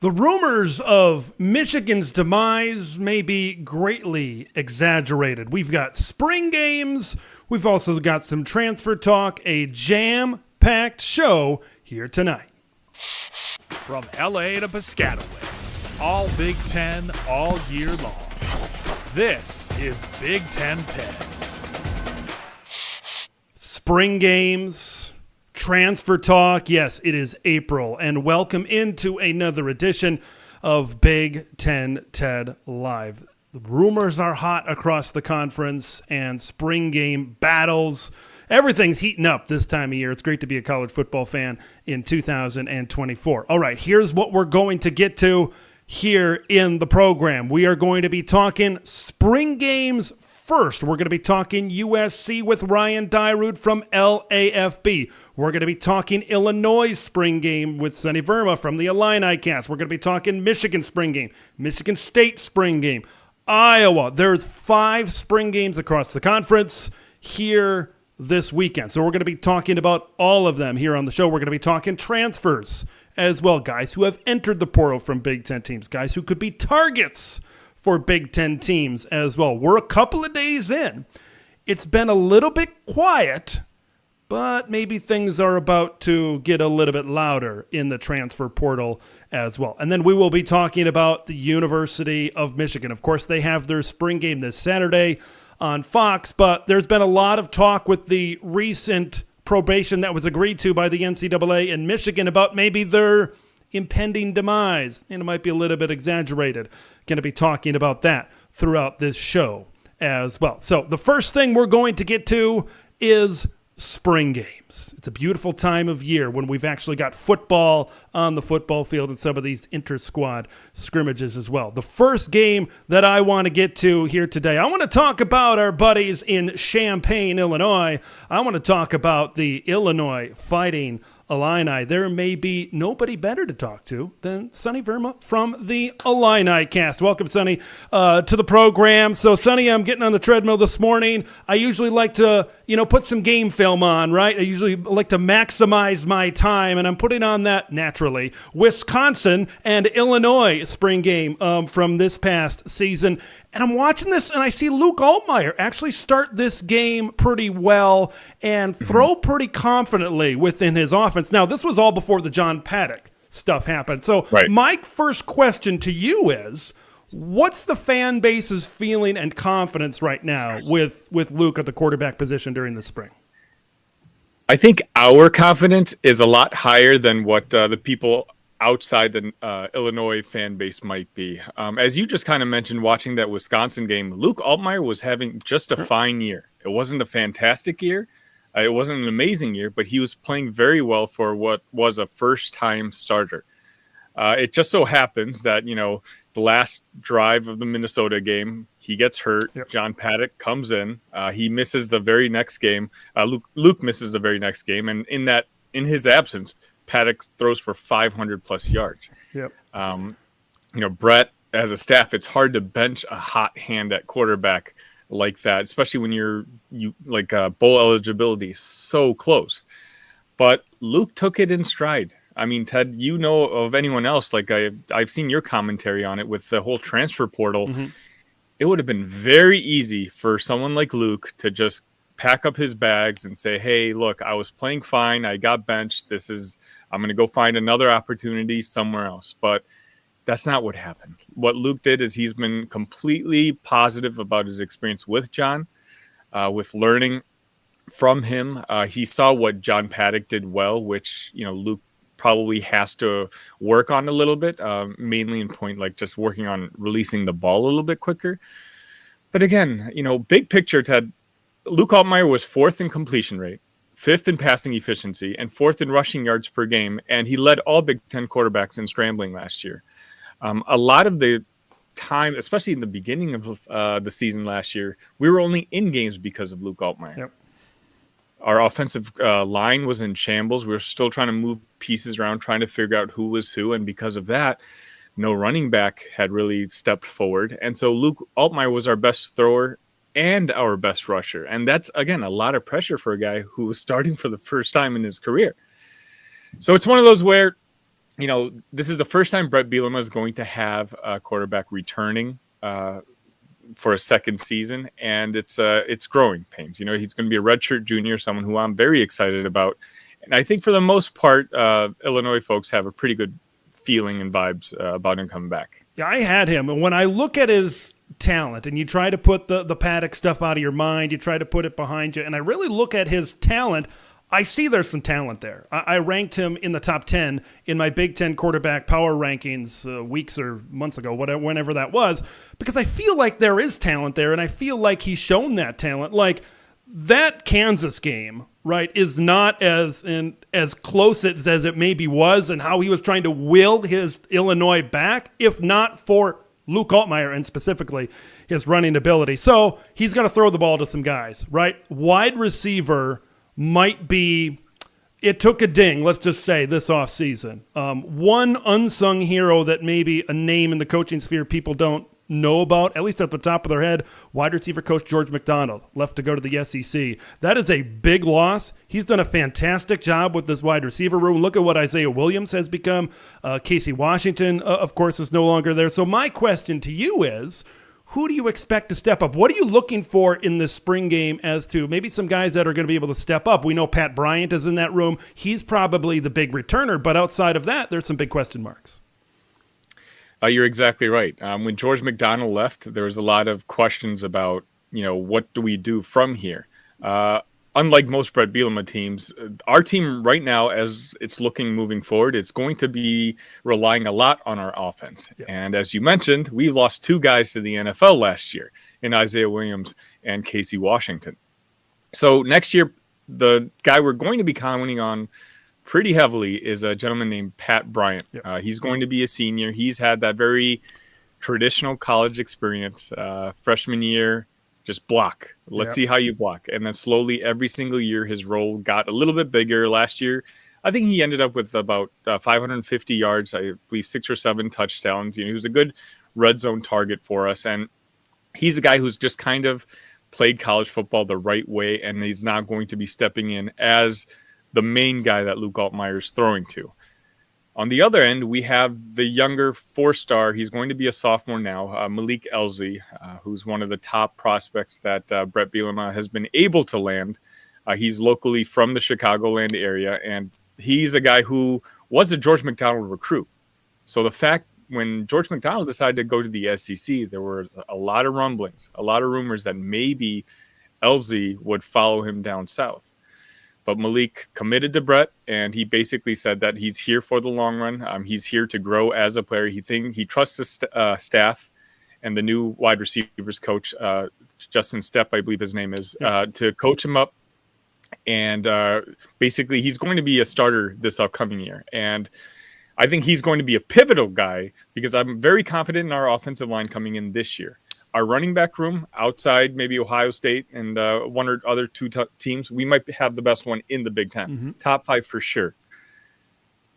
The rumors of Michigan's demise may be greatly exaggerated. We've got spring games. We've also got some transfer talk, a jam-packed show here tonight. From LA to Piscataway, all Big Ten all year long. This is Big Ten 10. Spring games, transfer talk. Yes, it is April, and welcome into another edition of Big Ten TED Live. The rumors are hot across the conference, and spring game battles. Everything's heating up this time of year. It's great to be a college football fan in 2024. All right, here's what we're going to get to here in the program. We are going to be talking spring games first. We're going to be talking USC with Ryan Dyrud from LAFB. We're going to be talking Illinois spring game with Sonny Verma from the Illini cast. We're going to be talking Michigan spring game, Michigan State spring game, Iowa. There's 5 spring games across the conference here this weekend. So we're going to be talking about all of them here on the show. We're going to be talking transfers as well, guys who have entered the portal from Big Ten teams, guys who could be targets for Big Ten teams as well. We're a couple of days in. It's been a little bit quiet, but maybe things are about to get a little bit louder in the transfer portal as well. And then we will be talking about the University of Michigan. Of course, they have their spring game this Saturday on Fox, but there's been a lot of talk with the recent probation that was agreed to by the NCAA in Michigan about maybe their impending demise. And it might be a little bit exaggerated. Going to be talking about that throughout this show as well. So the first thing we're going to get to is spring games. It's a beautiful time of year when we've actually got football on the football field and some of these inter-squad scrimmages as well. The first game that I want to get to here today, I want to talk about our buddies in Champaign, Illinois. I want to talk about the Illinois Fighting Illini. There may be nobody better to talk to than Sonny Verma from the Illini cast. Welcome, Sonny, to the program. So, Sonny, I'm getting on the treadmill this morning. I usually like to, put some game film on, right? I usually like to maximize my time, and I'm putting on that naturally. Wisconsin and Illinois spring game from this past season. And I'm watching this, and I see Luke Altmyer actually start this game pretty well and throw pretty confidently within his offense. Now, this was all before the John Paddock stuff happened. So My first question to you is, what's the fan base's feeling and confidence right now with Luke at the quarterback position during the spring? I think our confidence is a lot higher than what the people outside the Illinois fan base might be. As you just kind of mentioned, watching that Wisconsin game, Luke Altmyer was having just a fine year. It wasn't a fantastic year. It wasn't an amazing year, but he was playing very well for what was a first-time starter. It just so happens that, the last drive of the Minnesota game, he gets hurt. Yep. John Paddock comes in. He misses the very next game. Luke misses the very next game. And in his absence, Paddock throws for 500-plus yards. Yep. Brett, as a staff, it's hard to bench a hot hand at quarterback like that, especially when you bowl eligibility is so close. But Luke took it in stride. I mean, Ted, of anyone else, I've seen your commentary on it with the whole transfer portal. Mm-hmm. It would have been very easy for someone like Luke to just pack up his bags and say, hey, look, I was playing fine. I got benched. I'm going to go find another opportunity somewhere else. But that's not what happened. What Luke did is he's been completely positive about his experience with John, with learning from him. He saw what John Paddock did well, which, Luke probably has to work on a little bit, mainly in point, just working on releasing the ball a little bit quicker. But again, big picture, Ted, Luke Altmyer was 4th in completion rate, 5th in passing efficiency, and 4th in rushing yards per game. And he led all Big Ten quarterbacks in scrambling last year. A lot of the time, especially in the beginning of the season last year, we were only in games because of Luke Altmyer. Yep. Our offensive line was in shambles. We were still trying to move pieces around, trying to figure out who was who. And because of that, no running back had really stepped forward. And so Luke Altmyer was our best thrower and our best rusher. And that's, again, a lot of pressure for a guy who was starting for the first time in his career. So it's one of those where This is the first time Brett Bielema is going to have a quarterback returning for a second season, and it's growing pains. He's going to be a redshirt junior, someone who I'm very excited about. And I think for the most part, Illinois folks have a pretty good feeling and vibes about him coming back. Yeah, I had him. And when I look at his talent, and you try to put the Paddock stuff out of your mind, you try to put it behind you, and I really look at his talent, I see there's some talent there. I ranked him in the top 10 in my Big Ten quarterback power rankings weeks or months ago, whenever that was, because I feel like there is talent there, and I feel like he's shown that talent. Like, that Kansas game, right, is not as close as it maybe was, and how he was trying to will his Illinois back, if not for Luke Altmaier and specifically his running ability. So he's got to throw the ball to some guys, right? Wide receiver might be, it took a ding, let's just say, this offseason. One unsung hero that maybe a name in the coaching sphere people don't know about, at least at the top of their head, wide receiver coach George McDonald, left to go to the SEC. That is a big loss. He's done a fantastic job with this wide receiver room. Look at what Isaiah Williams has become. Casey Washington, of course, is no longer there. So my question to you is, who do you expect to step up? What are you looking for in this spring game as to maybe some guys that are going to be able to step up? We know Pat Bryant is in that room. He's probably the big returner, but outside of that, there's some big question marks. You're exactly right. When George McDonald left, there was a lot of questions about, what do we do from here? Unlike most Brett Bielema teams, our team right now, as it's looking moving forward, it's going to be relying a lot on our offense. Yeah. And as you mentioned, we lost two guys to the NFL last year in Isaiah Williams and Casey Washington. So next year, the guy we're going to be counting on pretty heavily is a gentleman named Pat Bryant. Yeah. He's going to be a senior. He's had that very traditional college experience. Freshman year, just block. Let's see how you block. And then slowly every single year his role got a little bit bigger. Last year, I think he ended up with about 550 yards, I believe 6 or 7 touchdowns. He was a good red zone target for us. And he's a guy who's just kind of played college football the right way, and he's not going to be stepping in as the main guy that Luke Altmaier is throwing to. On the other end, we have the younger 4-star. He's going to be a sophomore now, Malik Elzy, who's one of the top prospects that Brett Bielema has been able to land. He's locally from the Chicagoland area, and he's a guy who was a George McDonald recruit. So the fact when George McDonald decided to go to the SEC, there were a lot of rumblings, a lot of rumors that maybe Elzy would follow him down south. But Malik committed to Brett, and he basically said that he's here for the long run. He's here to grow as a player. He trusts his staff and the new wide receivers coach, Justin Stepp, I believe his name is, to coach him up. And basically, he's going to be a starter this upcoming year. And I think he's going to be a pivotal guy because I'm very confident in our offensive line coming in this year. Our running back room outside maybe Ohio State and one or other two teams, we might have the best one in the Big Ten. Mm-hmm. Top 5 for sure.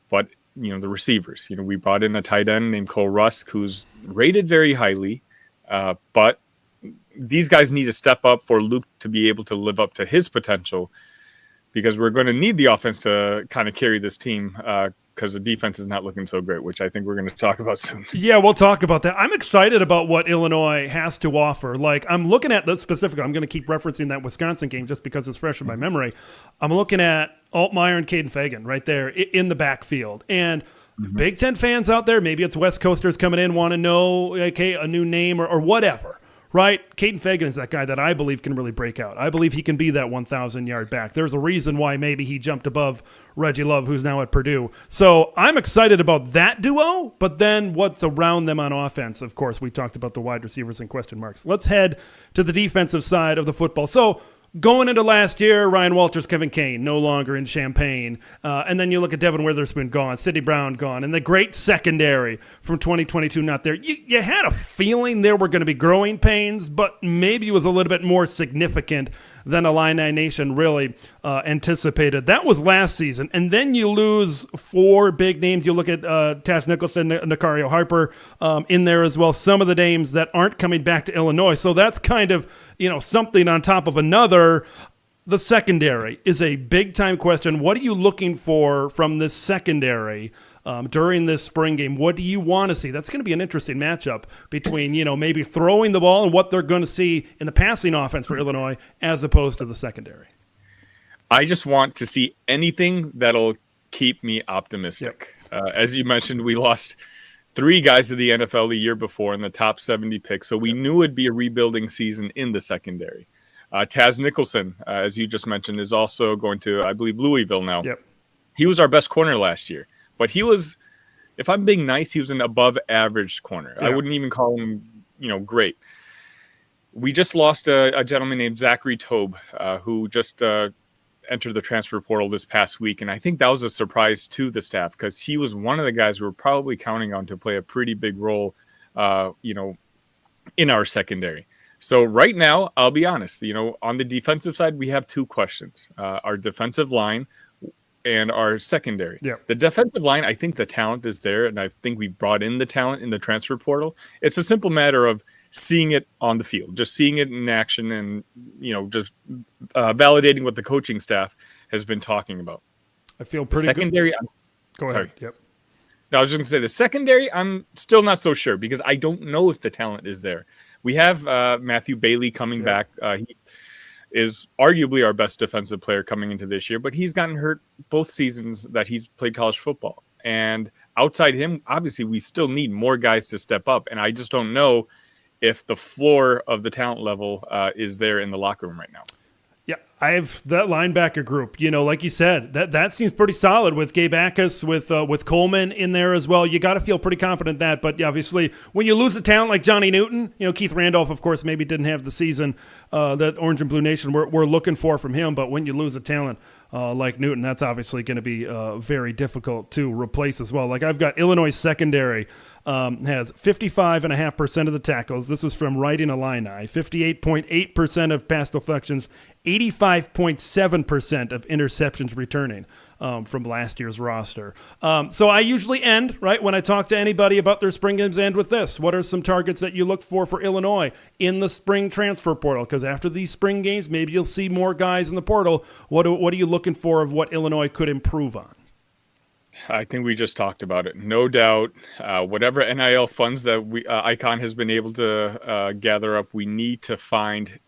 But, the receivers, we brought in a tight end named Cole Rusk, who's rated very highly. But these guys need to step up for Luke to be able to live up to his potential because we're going to need the offense to kind of carry this team because the defense is not looking so great, which I think we're going to talk about soon. Yeah, we'll talk about that. I'm excited about what Illinois has to offer. Like, I'm looking at the specific. I'm going to keep referencing that Wisconsin game just because it's fresh in my memory. I'm looking at Altmaier and Caden Fagan right there in the backfield. And Big Ten fans out there, maybe it's West Coasters coming in, want to know, okay, a new name or whatever. Right? Caden Fagan is that guy that I believe can really break out. I believe he can be that 1,000-yard back. There's a reason why maybe he jumped above Reggie Love, who's now at Purdue. So I'm excited about that duo, but then what's around them on offense? Of course, we talked about the wide receivers and question marks. Let's head to the defensive side of the football. So going into last year, Ryan Walters, Kevin Kane, no longer in Champaign. And then you look at Devin Witherspoon gone, Sidney Brown gone, and the great secondary from 2022 not there. You had a feeling there were going to be growing pains, but maybe it was a little bit more significant than Illini Nation really anticipated. That was last season. And then you lose 4 big names. You look at Tash Nicholson, Nicario Harper in there as well. Some of the names that aren't coming back to Illinois. So that's kind of, something on top of another. The secondary is a big-time question. What are you looking for from this secondary during this spring game? What do you want to see? That's going to be an interesting matchup between, maybe throwing the ball and what they're going to see in the passing offense for Illinois as opposed to the secondary. I just want to see anything that'll keep me optimistic. Yep. As you mentioned, we lost 3 guys to the NFL the year before in the top 70 picks, so we knew it'd be a rebuilding season in the secondary. Taz Nicholson, as you just mentioned, is also going to, I believe, Louisville now. Yep. He was our best corner last year, but he was, if I'm being nice, he was an above average corner. Yeah. I wouldn't even call him, great. We just lost a gentleman named Zachary Tobe, who just entered the transfer portal this past week, and I think that was a surprise to the staff because he was one of the guys we were probably counting on to play a pretty big role, in our secondary. So right now, I'll be honest, on the defensive side, we have 2 questions: our defensive line and our secondary. Yeah. The defensive line, I think the talent is there, and I think we brought in the talent in the transfer portal. It's a simple matter of seeing it on the field, just seeing it in action, and just validating what the coaching staff has been talking about. I feel pretty secondary, good. Go ahead. Yep. No, I was just going to say the secondary, I'm still not so sure because I don't know if the talent is there. We have Matthew Bailey coming back. He is arguably our best defensive player coming into this year, but he's gotten hurt both seasons that he's played college football. And outside him, obviously, we still need more guys to step up. And I just don't know if the floor of the talent level is there in the locker room right now. Yeah, I have that linebacker group. Like you said, that seems pretty solid with Gabe Ackus, with Coleman in there as well. You got to feel pretty confident in that. But obviously, when you lose a talent like Johnny Newton, Keith Randolph, of course, maybe didn't have the season that Orange and Blue Nation we're looking for from him. But when you lose a talent like Newton, that's obviously going to be very difficult to replace as well. Like I've got Illinois secondary has 55.5% of the tackles. This is from Writing Illini. 58.8% of pass deflections. 85.7% of interceptions returning from last year's roster. So I usually end, right, when I talk to anybody about their spring games, end with this. What are some targets that you look for Illinois in the spring transfer portal? Because after these spring games, maybe you'll see more guys in the portal. What are you looking for of what Illinois could improve on? I think we just talked about it. No doubt, whatever NIL funds that Icon has been able to gather up, we need to find,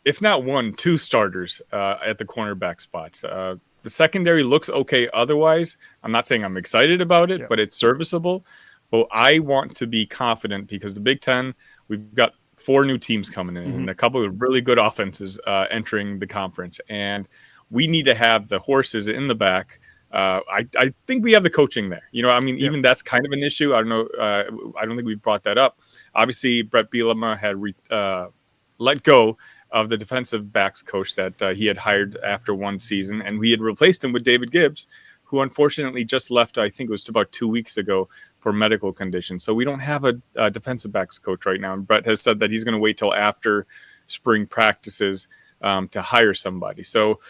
if not 1, 2 starters at the cornerback spots. The secondary looks okay otherwise. I'm not saying I'm excited about it, but it's serviceable. But I want to be confident because the Big Ten, we've got 4 new teams coming in and a couple of really good offenses entering the conference. And we need to have the horses in the back. I think we have the coaching there. Even that's kind of an issue. I don't know. I don't think we've brought that up. Obviously, Brett Bielema had let go of the defensive backs coach that he had hired after 1 season, and we had replaced him with David Gibbs, who unfortunately just left, I think it was about 2 weeks ago, for medical conditions. So we don't have a defensive backs coach right now, and Brett has said that he's going to wait till after spring practices to hire somebody. So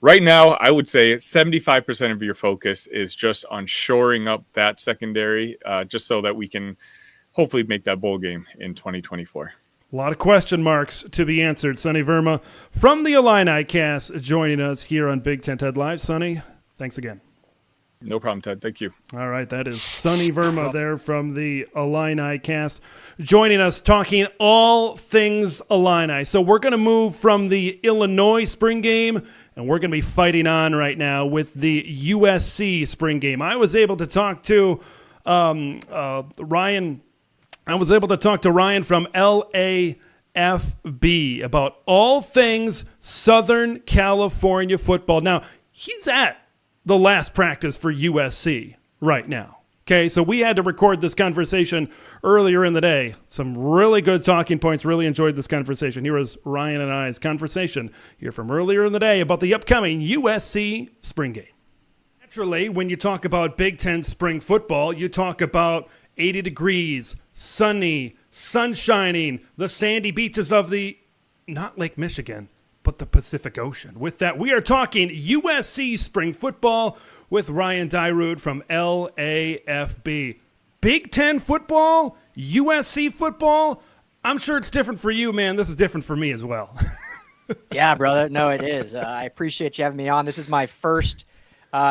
right now, I would say 75% of your focus is just on shoring up that secondary, just so that we can hopefully make that bowl game in 2024. A lot of question marks to be answered. Sonny Verma from the Illini cast joining us here on Big Ten TED Live. Sonny, thanks again. No problem, Ted. Thank you. All right, that is Sonny Verma there from the Illini cast joining us talking all things Illini. So we're going to move from the Illinois spring game, and we're going to be fighting on right now with the USC spring game. I was able to talk to Ryan. I was able to talk to Ryan from LAFB about all things Southern California football. Now, he's at the last practice for USC right now. Okay, so we had to record this conversation earlier in the day. Some really good talking points. Really enjoyed this conversation. Here was Ryan and I's conversation here from earlier in the day about the upcoming USC spring game. Naturally, when you talk about Big Ten spring football, you talk about 80 degrees, sunny, sun shining, the sandy beaches of the, not Lake Michigan, but the Pacific Ocean. With that, we are talking USC spring football with Ryan Dyrud from LAFB. Big Ten football, USC football, I'm sure it's different for you, man. This is different for me as well. Yeah, brother. No, it is. I appreciate you having me on. This is my first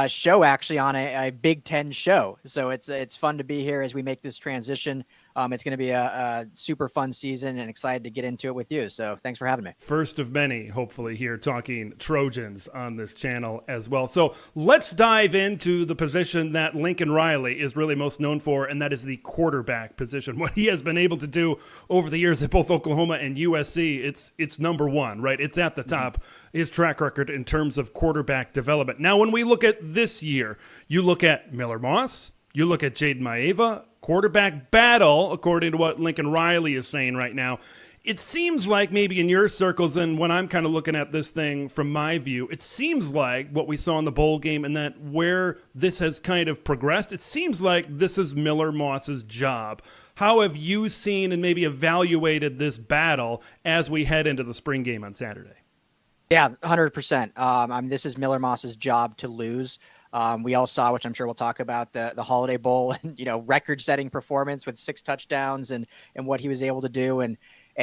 show actually on a Big Ten show. So it's fun to be here as we make this transition. It's going to be a super fun season and excited to get into it with you. So thanks for having me. First of many, hopefully, here talking Trojans on this channel as well. So let's dive into the position that Lincoln Riley is really most known for, and that is the quarterback position. What he has been able to do over the years at both Oklahoma and USC, it's number one, right? It's at the top, his track record in terms of quarterback development. Now, when we look at this year, you look at Miller Moss, you look at Jaden Maeva, quarterback battle, according to what Lincoln Riley is saying right now. It seems like maybe in your circles, and when I'm kind of looking at this thing from my view, it seems like what we saw in the bowl game and that where this has kind of progressed, it seems like this is Miller Moss's job. How have you seen and maybe evaluated this battle as we head into the spring game on Saturday? Yeah, 100%. This is Miller Moss's job to lose. We all saw, which I'm sure we'll talk about, the Holiday Bowl and, record-setting performance with 6 touchdowns and what he was able to do. And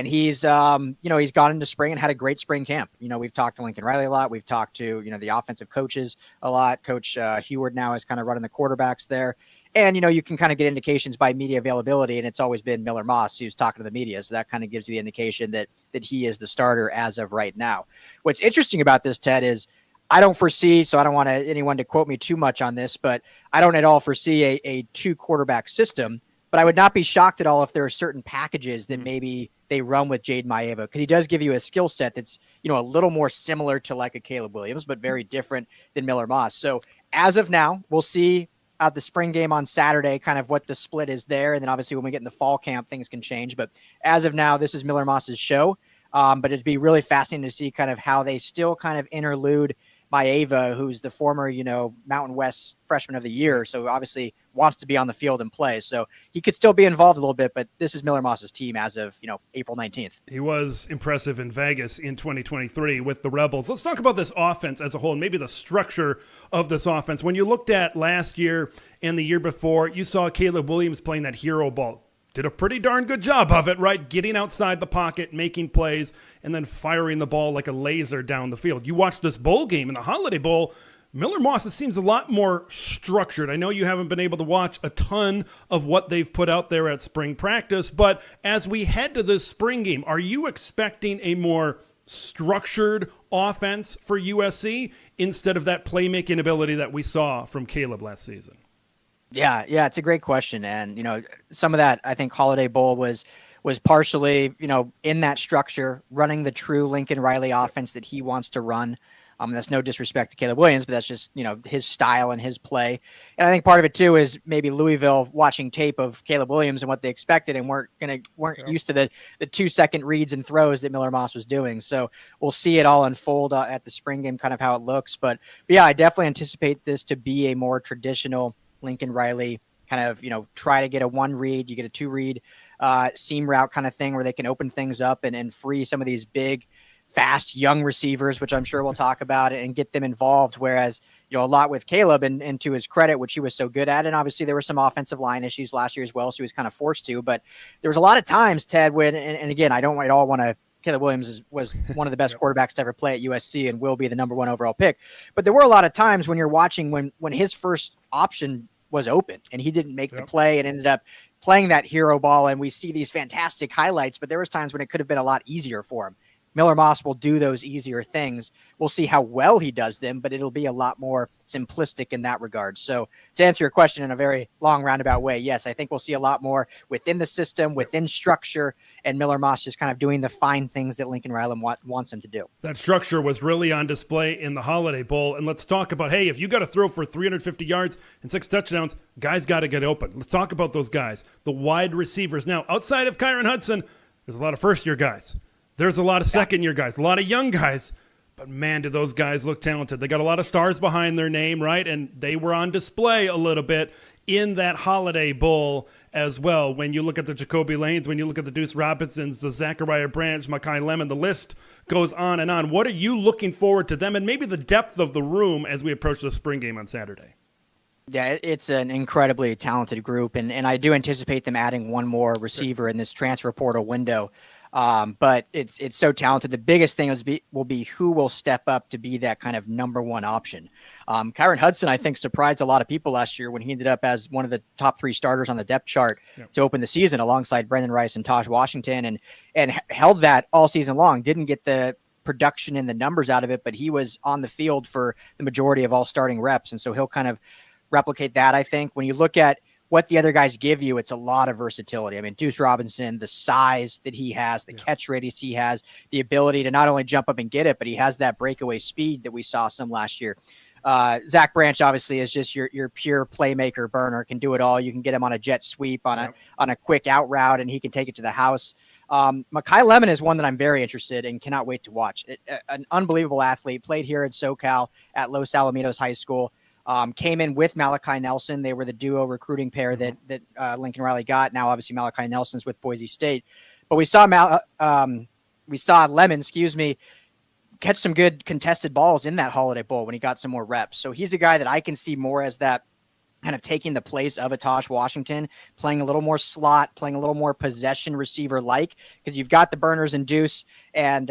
he's, he's gone into spring and had a great spring camp. We've talked to Lincoln Riley a lot. We've talked to, the offensive coaches a lot. Coach Heward now is kind of running the quarterbacks there. And, you can kind of get indications by media availability, and it's always been Miller Moss who's talking to the media. So that kind of gives you the indication that he is the starter as of right now. What's interesting about this, Ted, is I don't foresee, so I don't want anyone to quote me too much on this, but I don't at all foresee a 2-quarterback system. But I would not be shocked at all if there are certain packages that maybe they run with Jaden Maeva, because he does give you a skill set that's, a little more similar to like a Caleb Williams, but very different than Miller Moss. So as of now, we'll see at the spring game on Saturday kind of what the split is there. And then obviously when we get in the fall camp, things can change. But as of now, this is Miller Moss's show. But it'd be really fascinating to see kind of how they still kind of interlude Maeva, who's the former, Mountain West freshman of the year. So obviously wants to be on the field and play. So he could still be involved a little bit, but this is Miller Moss's team as of, April 19th. He was impressive in Vegas in 2023 with the Rebels. Let's talk about this offense as a whole and maybe the structure of this offense. When you looked at last year and the year before, you saw Caleb Williams playing that hero ball. Did a pretty darn good job of it, right? Getting outside the pocket, making plays, and then firing the ball like a laser down the field. You watch this bowl game in the Holiday Bowl, Miller Moss, it seems a lot more structured. I know you haven't been able to watch a ton of what they've put out there at spring practice, but as we head to this spring game, are you expecting a more structured offense for USC instead of that playmaking ability that we saw from Caleb last season? Yeah, it's a great question. And, some of that, I think Holiday Bowl was partially, in that structure, running the true Lincoln Riley offense that he wants to run. That's no disrespect to Caleb Williams, but that's just, his style and his play. And I think part of it too is maybe Louisville watching tape of Caleb Williams and what they expected and weren't used to the 2-second reads and throws that Miller Moss was doing. So we'll see it all unfold at the spring game, kind of how it looks. But yeah, I definitely anticipate this to be a more traditional Lincoln Riley kind of, try to get a 1 read, you get a 2 read seam route kind of thing where they can open things up and free some of these big, fast, young receivers, which I'm sure we'll talk about, and get them involved. Whereas, a lot with Caleb and to his credit, which he was so good at. And obviously there were some offensive line issues last year as well. So he was kind of forced to, but there was a lot of times, Ted, when, and again, I don't at all want to, Caleb Williams was one of the best quarterbacks to ever play at USC and will be the number 1 overall pick. But there were a lot of times when you're watching when his first option was open and he didn't make the play and ended up playing that hero ball. And we see these fantastic highlights, but there was times when it could have been a lot easier for him. Miller Moss will do those easier things. We'll see how well he does them, but it'll be a lot more simplistic in that regard. So to answer your question in a very long roundabout way, yes, I think we'll see a lot more within the system, within structure, and Miller Moss just kind of doing the fine things that Lincoln Riley wants him to do. That structure was really on display in the Holiday Bowl. And let's talk about, hey, if you got to throw for 350 yards and 6 touchdowns, guys got to get open. Let's talk about those guys, the wide receivers. Now, outside of Kyron Hudson, there's a lot of first-year guys. There's a lot of second-year guys, a lot of young guys, but man, do those guys look talented. They got a lot of stars behind their name, right? And they were on display a little bit in that Holiday Bowl as well. When you look at the Jacoby Lanes, when you look at the Deuce Robinsons, the Zachariah Branch, Makai Lemon, the list goes on and on. What are you looking forward to them and maybe the depth of the room as we approach the spring game on Saturday? Yeah, it's an incredibly talented group, and I do anticipate them adding one more receiver in this transfer portal window. But it's so talented. The biggest thing will be who will step up to be that kind of number one option. Kyron Hudson, I think, surprised a lot of people last year when he ended up as one of the top 3 starters on the depth chart to open the season alongside Brendan Rice and Taj Washington, and held that all season long. Didn't get the production and the numbers out of it, but he was on the field for the majority of all starting reps. And so he'll kind of replicate that. I think when you look at what the other guys give you, it's a lot of versatility. I mean, Deuce Robinson, the size that he has, the catch radius he has, the ability to not only jump up and get it, but he has that breakaway speed that we saw some last year. Zach Branch obviously is just your pure playmaker burner, can do it all. You can get him on a jet sweep, on a quick out route, and he can take it to the house. Mekhi Lemon is one that I'm very interested in, cannot wait to watch. An unbelievable athlete, played here at SoCal at Los Alamitos High School. Came in with Malachi Nelson. They were the duo recruiting pair that Lincoln Riley got. Now, obviously, Malachi Nelson's with Boise State. But we saw Lemon, catch some good contested balls in that Holiday Bowl when he got some more reps. So he's a guy that I can see more as that kind of taking the place of a Taj Washington, playing a little more slot, playing a little more possession receiver like, because you've got the burners and Deuce and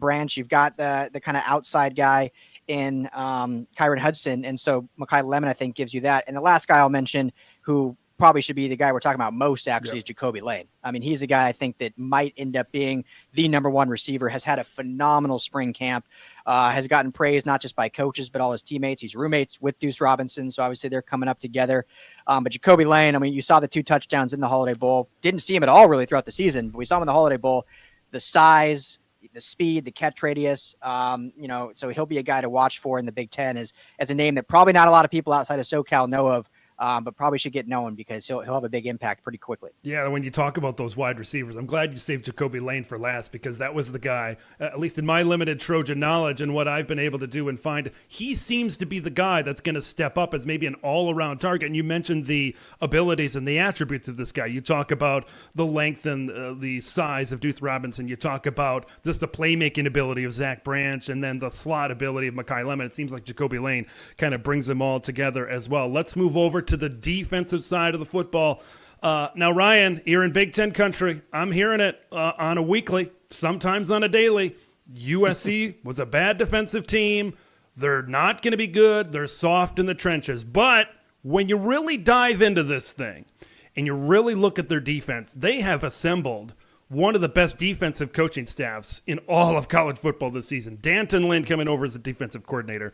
Branch. You've got the kind of outside guy in Kyron Hudson. And so Mekhi Lemon, I think, gives you that. And the last guy I'll mention, who probably should be the guy we're talking about most, actually, is Jacoby Lane. I mean, he's a guy I think that might end up being the number one receiver, has had a phenomenal spring camp, has gotten praised not just by coaches, but all his teammates. He's roommates with Deuce Robinson, so obviously they're coming up together. But Jacoby Lane, I mean, you saw the 2 touchdowns in the Holiday Bowl. Didn't see him at all really throughout the season, but we saw him in the Holiday Bowl. The size, the speed, the catch radius, so he'll be a guy to watch for in the Big Ten as a name that probably not a lot of people outside of SoCal know of, but probably should get known because he'll have a big impact pretty quickly. Yeah, when you talk about those wide receivers, I'm glad you saved Jacoby Lane for last, because that was the guy, at least in my limited Trojan knowledge and what I've been able to do and find, he seems to be the guy that's going to step up as maybe an all-around target. And you mentioned the abilities and the attributes of this guy. You talk about the length and the size of Deuce Robinson. You talk about just the playmaking ability of Zach Branch and then the slot ability of Mekhi Lemon. It seems like Jacoby Lane kind of brings them all together as well. Let's move over to the defensive side of the football. Now, Ryan, you're in Big Ten country. I'm hearing it on a weekly, sometimes on a daily. USC was a bad defensive team. They're not going to be good. They're soft in the trenches. But when you really dive into this thing and you really look at their defense, they have assembled one of the best defensive coaching staffs in all of college football this season. Danton Lynn coming over as a defensive coordinator.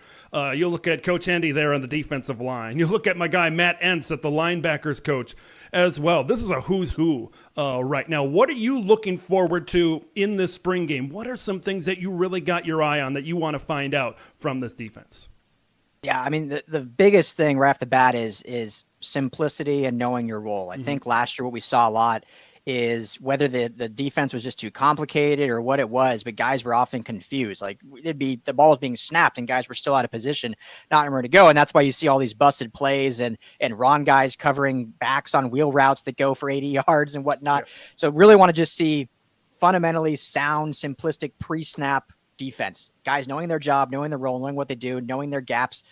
You look at Coach Hendy there on the defensive line. You look at my guy Matt Entz at the linebackers coach as well. This is a who's who right now. What are you looking forward to in this spring game? What are some things that you really got your eye on that you want to find out from this defense? Yeah, I mean, the biggest thing right off the bat is simplicity and knowing your role. I think last year what we saw a lot is whether the defense was just too complicated or what it was, but guys were often confused. Like the ball was being snapped and guys were still out of position, not knowing where to go. And that's why you see all these busted plays and Ron guys covering backs on wheel routes that go for 80 yards and whatnot. Yeah. So really want to just see fundamentally sound, simplistic pre-snap defense. Guys knowing their job, knowing their role, knowing what they do, knowing their gaps,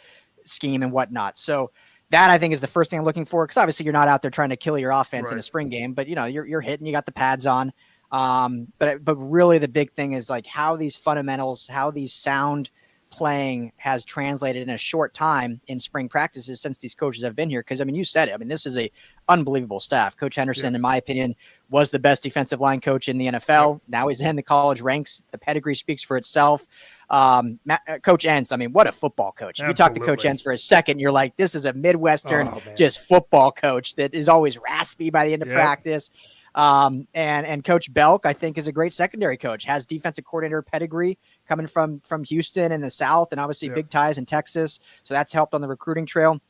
scheme and whatnot. So that I think is the first thing I'm looking for, because obviously you're not out there trying to kill your offense in a spring game, but you're hitting, you got the pads on. But really the big thing is like how these fundamentals, how these sound playing has translated in a short time in spring practices since these coaches have been here. Because I mean, you said it. I mean, this is a unbelievable staff. Coach Henderson, in my opinion, was the best defensive line coach in the NFL. Now he's in the college ranks. The pedigree speaks for itself. Coach Entz, I mean, what a football coach. If you talk to Coach Entz for a second, you're like, this is a Midwestern just football coach that is always raspy by the end of practice. And Coach Belk, I think, is a great secondary coach, has defensive coordinator pedigree coming from Houston in the South, and obviously big ties in Texas. So that's helped on the recruiting trail.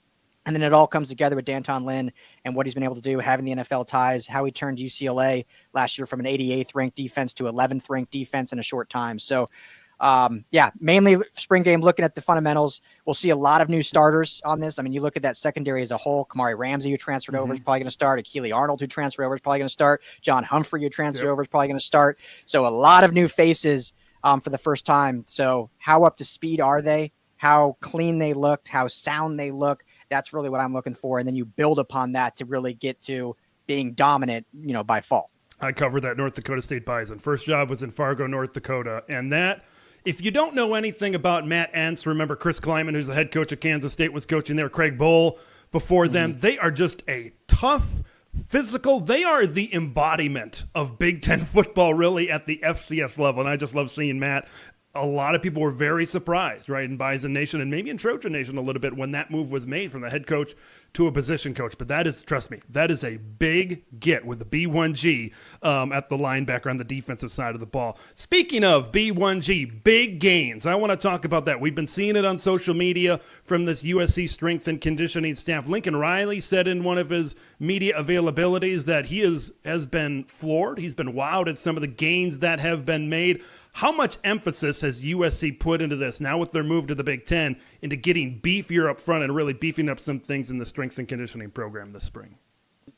And then it all comes together with Danton Lynn and what he's been able to do, having the NFL ties, how he turned UCLA last year from an 88th ranked defense to 11th ranked defense in a short time. So mainly spring game, looking at the fundamentals. We'll see a lot of new starters on this. I mean, you look at that secondary as a whole. Kamari Ramsey, who transferred over, is probably going to start. Akili Arnold, who transferred over, is probably going to start. John Humphrey, who transferred over, is probably going to start. So a lot of new faces for the first time. So how up to speed are they? How clean they looked? How sound they look? That's really what I'm looking for. And then you build upon that to really get to being dominant, by fall. I covered that North Dakota State Bison. First job was in Fargo, North Dakota. And that, if you don't know anything about Matt Entz, remember Chris Kleiman, who's the head coach of Kansas State, was coaching there. Craig Bowl before them. They are just a tough, physical. They are the embodiment of Big Ten football, really, at the FCS level. And I just love seeing Matt. A lot of people were very surprised, right, in Bison Nation and maybe in Trojan Nation a little bit when that move was made from the head coach to a position coach. But that is, trust me, that is a big get with the B1G at the linebacker on the defensive side of the ball. Speaking of B1G, big gains. I want to talk about that. We've been seeing it on social media from this USC strength and conditioning staff. Lincoln Riley said in one of his media availabilities that he has been floored. He's been wowed at some of the gains that have been made. How much emphasis has USC put into this now with their move to the Big Ten into getting beefier up front and really beefing up some things in the strength and conditioning program this spring?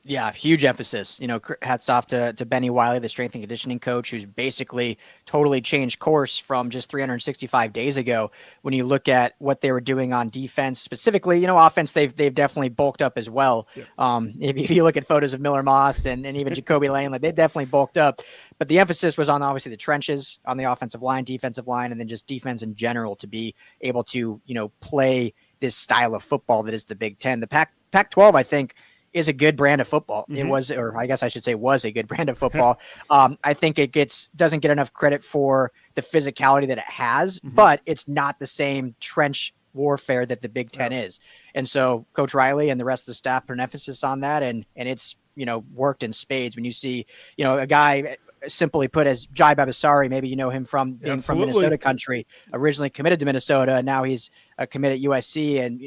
Yeah, huge emphasis. Hats off to Benny Wiley, the strength and conditioning coach, who's basically totally changed course from just 365 days ago. When you look at what they were doing on defense, specifically, offense, they've definitely bulked up as well. Yeah. If you look at photos of Miller Moss and even Jacoby Lane, they definitely bulked up. But the emphasis was on obviously the trenches, on the offensive line, defensive line, and then just defense in general to be able to, play this style of football that is the Big Ten. The Pac-12, I think, is a good brand of football. Mm-hmm. It was, or I guess I should say was a good brand of football. I think it doesn't get enough credit for the physicality that it has, but it's not the same trench warfare that the Big Ten is. And so Coach Riley and the rest of the staff put an emphasis on that, and it's, worked in spades. When you see, a guy simply put as Jai Babasari, maybe you know him from being from Minnesota country, originally committed to Minnesota, and now he's committed at USC, and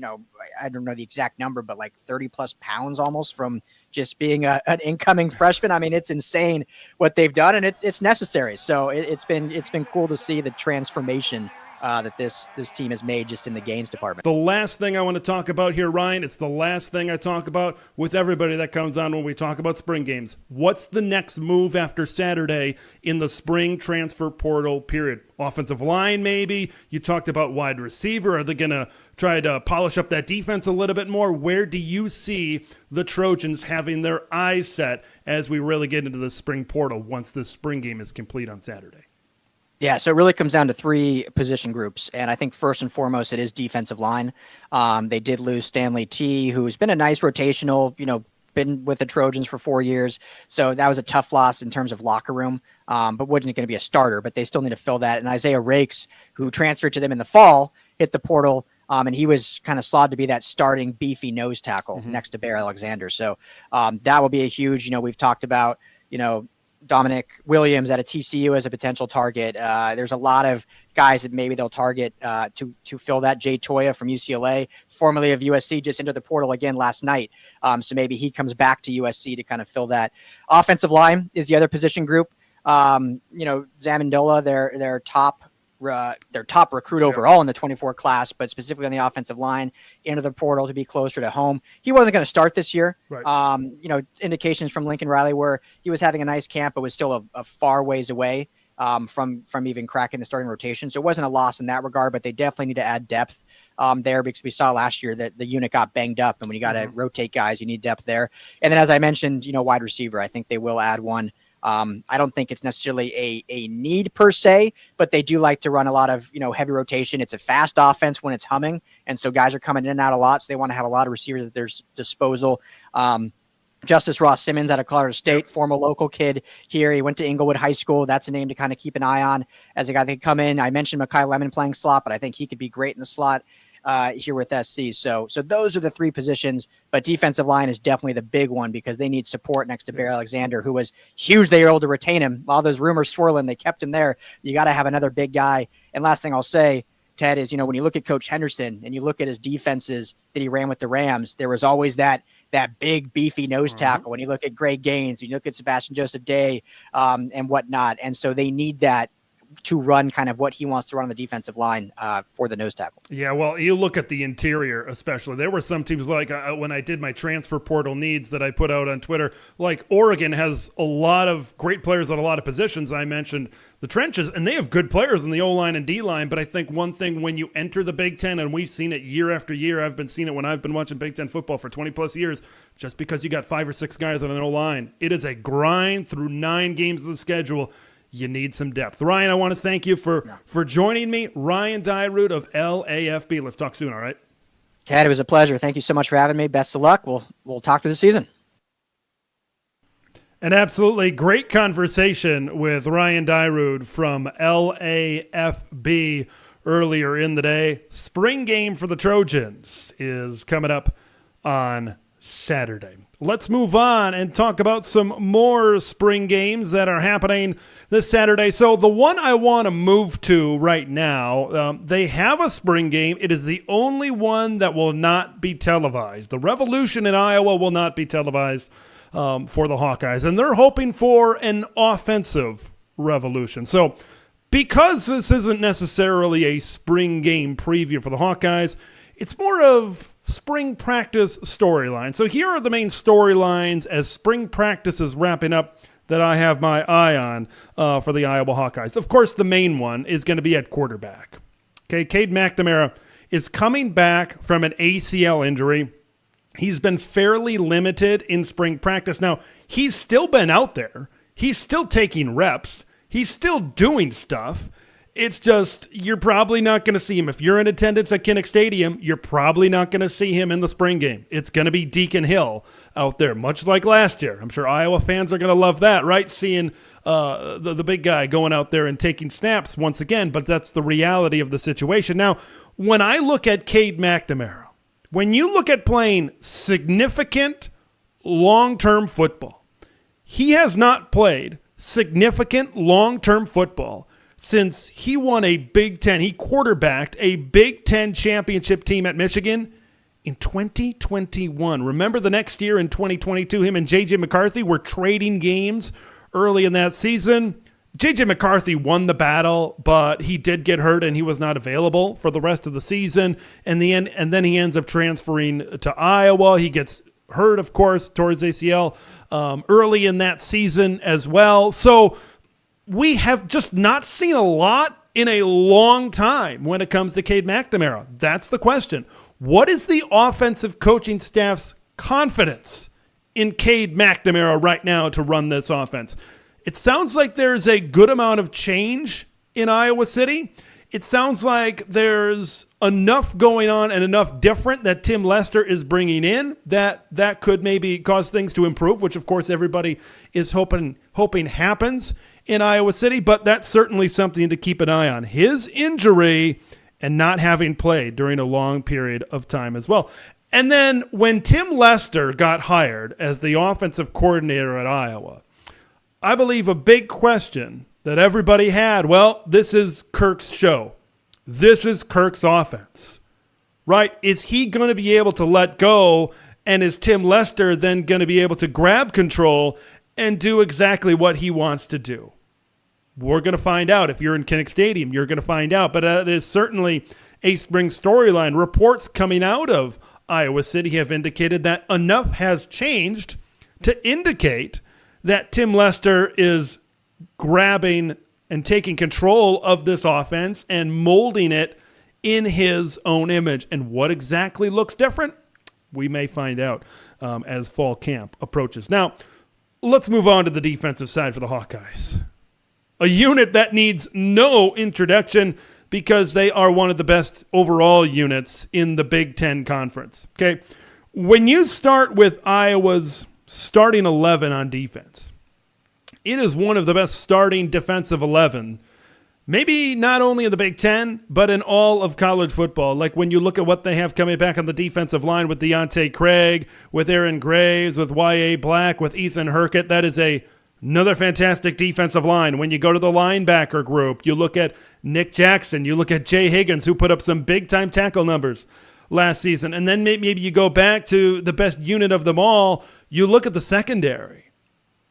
I don't know the exact number, but like 30 plus pounds almost from just being an incoming freshman. I mean, it's insane what they've done, and it's necessary. So it's been cool to see the transformation that this team has made just in the gains department. The last thing I want to talk about here, Ryan, it's the last thing I talk about with everybody that comes on when we talk about spring games. What's the next move after Saturday in the spring transfer portal period? Offensive line, maybe? You talked about wide receiver. Are they going to try to polish up that defense a little bit more? Where do you see the Trojans having their eyes set as we really get into the spring portal once this spring game is complete on Saturday? Yeah, so it really comes down to three position groups, and I think first and foremost it is defensive line. They did lose Stanley T, who's been a nice rotational, been with the Trojans for 4 years, so that was a tough loss in terms of locker room, but wasn't going to be a starter, but they still need to fill that. And Isaiah Rakes, who transferred to them in the fall, hit the portal, and he was kind of slotted to be that starting beefy nose tackle next to Bear Alexander. So that will be a huge, we've talked about, Dominic Williams at a TCU as a potential target. There's a lot of guys that maybe they'll target to fill that. Jay Toya from UCLA, formerly of USC, just entered the portal again last night. So maybe he comes back to USC to kind of fill that. Offensive line is the other position group. Zamandola, their top recruit overall in the 24 class, but specifically on the offensive line, into the portal to be closer to home. He wasn't going to start this year. Right. Indications from Lincoln Riley were he was having a nice camp, but was still a far ways away from even cracking the starting rotation. So it wasn't a loss in that regard, but they definitely need to add depth there, because we saw last year that the unit got banged up, and when you got to rotate guys, you need depth there. And then, as I mentioned, wide receiver, I think they will add one. I don't think it's necessarily a need per se, but they do like to run a lot of, heavy rotation. It's a fast offense when it's humming. And so guys are coming in and out a lot. So they want to have a lot of receivers at their disposal. Justice Ross Simmons out of Colorado State, former local kid here. He went to Inglewood High School. That's a name to kind of keep an eye on as a guy that could come in. I mentioned Mekhi Lemon playing slot, but I think he could be great in the slot here with SC. So those are the three positions, but defensive line is definitely the big one because they need support next to Bear Alexander, who was huge. They were able to retain him. All those rumors swirling, they kept him there. You got to have another big guy. And last thing I'll say, Ted, is, when you look at Coach Henderson and you look at his defenses that he ran with the Rams, there was always that big beefy nose tackle. When you look at Greg Gaines, you look at Sebastian Joseph Day and whatnot. And so they need that to run kind of what he wants to run on the defensive line for the nose tackle. Yeah, well, you look at the interior especially. There were some teams like when I did my transfer portal needs that I put out on Twitter, like Oregon has a lot of great players at a lot of positions. I mentioned the trenches, and they have good players in the O-line and D-line, but I think one thing when you enter the Big Ten, and we've seen it year after year, I've been seeing it when I've been watching Big Ten football for 20-plus years, just because you got 5 or 6 guys on an O-line, it is a grind through 9 games of the schedule. You need some depth. Ryan, I want to thank you for joining me. Ryan Dyrud of LAFB. Let's talk soon, all right? Ted, it was a pleasure. Thank you so much for having me. Best of luck. We'll talk through the season. An absolutely great conversation with Ryan Dyrud from LAFB earlier in the day. Spring game for the Trojans is coming up on Saturday. Let's move on and talk about some more spring games that are happening this Saturday. So the one I want to move to right now, they have a spring game. It is the only one that will not be televised. The Revolution in Iowa will not be televised for the Hawkeyes, and they're hoping for an offensive revolution. So because this isn't necessarily a spring game preview for the Hawkeyes, it's more of spring practice storyline. So here are the main storylines as spring practice is wrapping up that I have my eye on for the Iowa Hawkeyes. Of course, the main one is going to be at quarterback. Okay, Cade McNamara is coming back from an ACL injury. He's been fairly limited in spring practice. Now, he's still been out there. He's still taking reps. He's still doing stuff. It's just you're probably not going to see him. If you're in attendance at Kinnick Stadium, you're probably not going to see him in the spring game. It's going to be Deacon Hill out there, much like last year. I'm sure Iowa fans are going to love that, right? Seeing the big guy going out there and taking snaps once again, but that's the reality of the situation. Now, when I look at Cade McNamara, when you look at playing significant long-term football, he has not played significant long-term football since he won a Big Ten. He quarterbacked a Big Ten championship team at Michigan in 2021. Remember the next year in 2022, him and J.J. McCarthy were trading games early in that season. J.J. McCarthy won the battle, but he did get hurt and he was not available for the rest of the season. And then he ends up transferring to Iowa. He gets hurt, of course, towards ACL early in that season as well. So we have just not seen a lot in a long time when it comes to Cade McNamara. That's the question. What is the offensive coaching staff's confidence in Cade McNamara right now to run this offense? It sounds like there's a good amount of change in Iowa City. It sounds like there's enough going on and enough different that Tim Lester is bringing in that could maybe cause things to improve, which of course everybody is hoping happens in Iowa City, but that's certainly something to keep an eye on. His injury and not having played during a long period of time as well. And then when Tim Lester got hired as the offensive coordinator at Iowa, I believe a big question that everybody had, well, this is Kirk's show. This is Kirk's offense, right? Is he going to be able to let go, and is Tim Lester then going to be able to grab control and do exactly what he wants to do? We're going to find out. If you're in Kinnick Stadium, you're going to find out. But it is certainly a spring storyline. Reports coming out of Iowa City have indicated that enough has changed to indicate that Tim Lester is grabbing and taking control of this offense and molding it in his own image. And what exactly looks different? We may find out as fall camp approaches. Now, let's move on to the defensive side for the Hawkeyes. A unit that needs no introduction because they are one of the best overall units in the Big Ten Conference. Okay, when you start with Iowa's starting 11 on defense, it is one of the best starting defensive 11, maybe not only in the Big Ten, but in all of college football. Like when you look at what they have coming back on the defensive line with Deontay Craig, with Aaron Graves, with Y.A. Black, with Ethan Hurkett, that is another fantastic defensive line. When you go to the linebacker group, you look at Nick Jackson, you look at Jay Higgins, who put up some big-time tackle numbers last season. And then maybe you go back to the best unit of them all, you look at the secondary.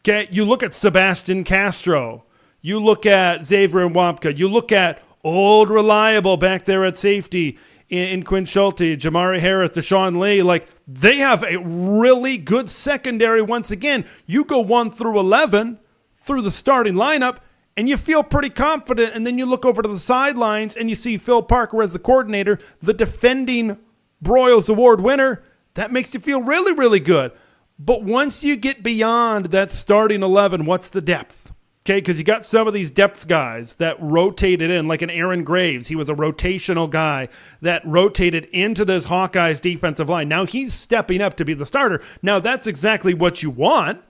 Okay, you look at Sebastian Castro. You look at Xavier and Wampka. You look at old reliable back there at safety in Quinn Schulte, Jamari Harris, Deshaun Lee. Like, they have a really good secondary once again. You go 1 through 11 through the starting lineup, and you feel pretty confident, and then you look over to the sidelines and you see Phil Parker as the coordinator, the defending Broyles Award winner. That makes you feel really, really good. But once you get beyond that starting 11, what's the depth? Okay, because you got some of these depth guys that rotated in, like an Aaron Graves. He was a rotational guy that rotated into this Hawkeyes defensive line. Now he's stepping up to be the starter. Now that's exactly what you want,